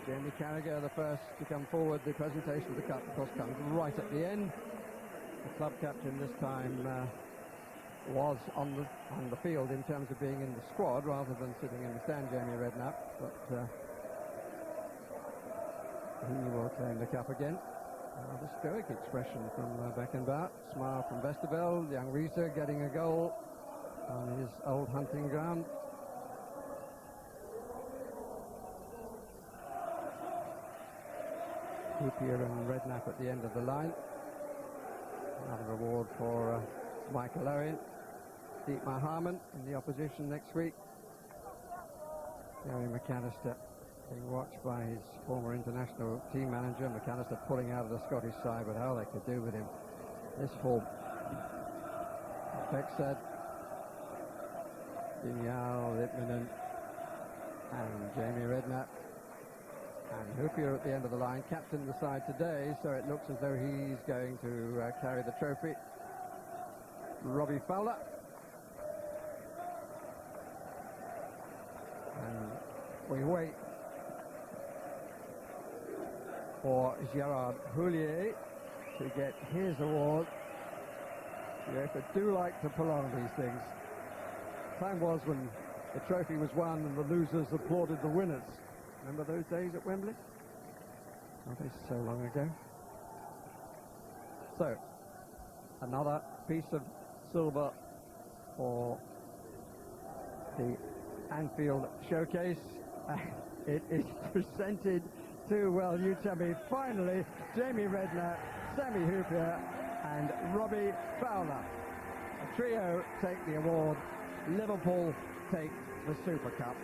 Jamie Carragher, the first to come forward. The presentation of the cup, of course, comes right at the end. The club captain this time was on the field in terms of being in the squad rather than sitting in the stand, Jamie Redknapp, but he will claim the cup again. The stoic expression from Beckenbauer, smile from Westerveld, young Riise getting a goal on his old hunting ground. Houllier and Redknapp at the end of the line. Another reward for Michael Owen, Dietmar Hamann in the opposition next week. Gary McAllister being watched by his former international team manager. McAllister pulling out of the Scottish side, but how they could do with him this form. Beckstead, Vignal, Lippmann, and Jamie Redknapp, and Houllier at the end of the line, captain the side today, so it looks as though he's going to carry the trophy. Robbie Fowler, and we wait for Gerard Houllier to get his award. UEFA do like to prolong these things. Time was when the trophy was won and the losers applauded the winners. Remember those days at Wembley? Not so long ago. So, another piece of silver for the Anfield showcase. It is presented to, well, you tell me, finally, Jamie Redknapp, Sami Hyypiä, and Robbie Fowler. The trio take the award. Liverpool take the Super Cup.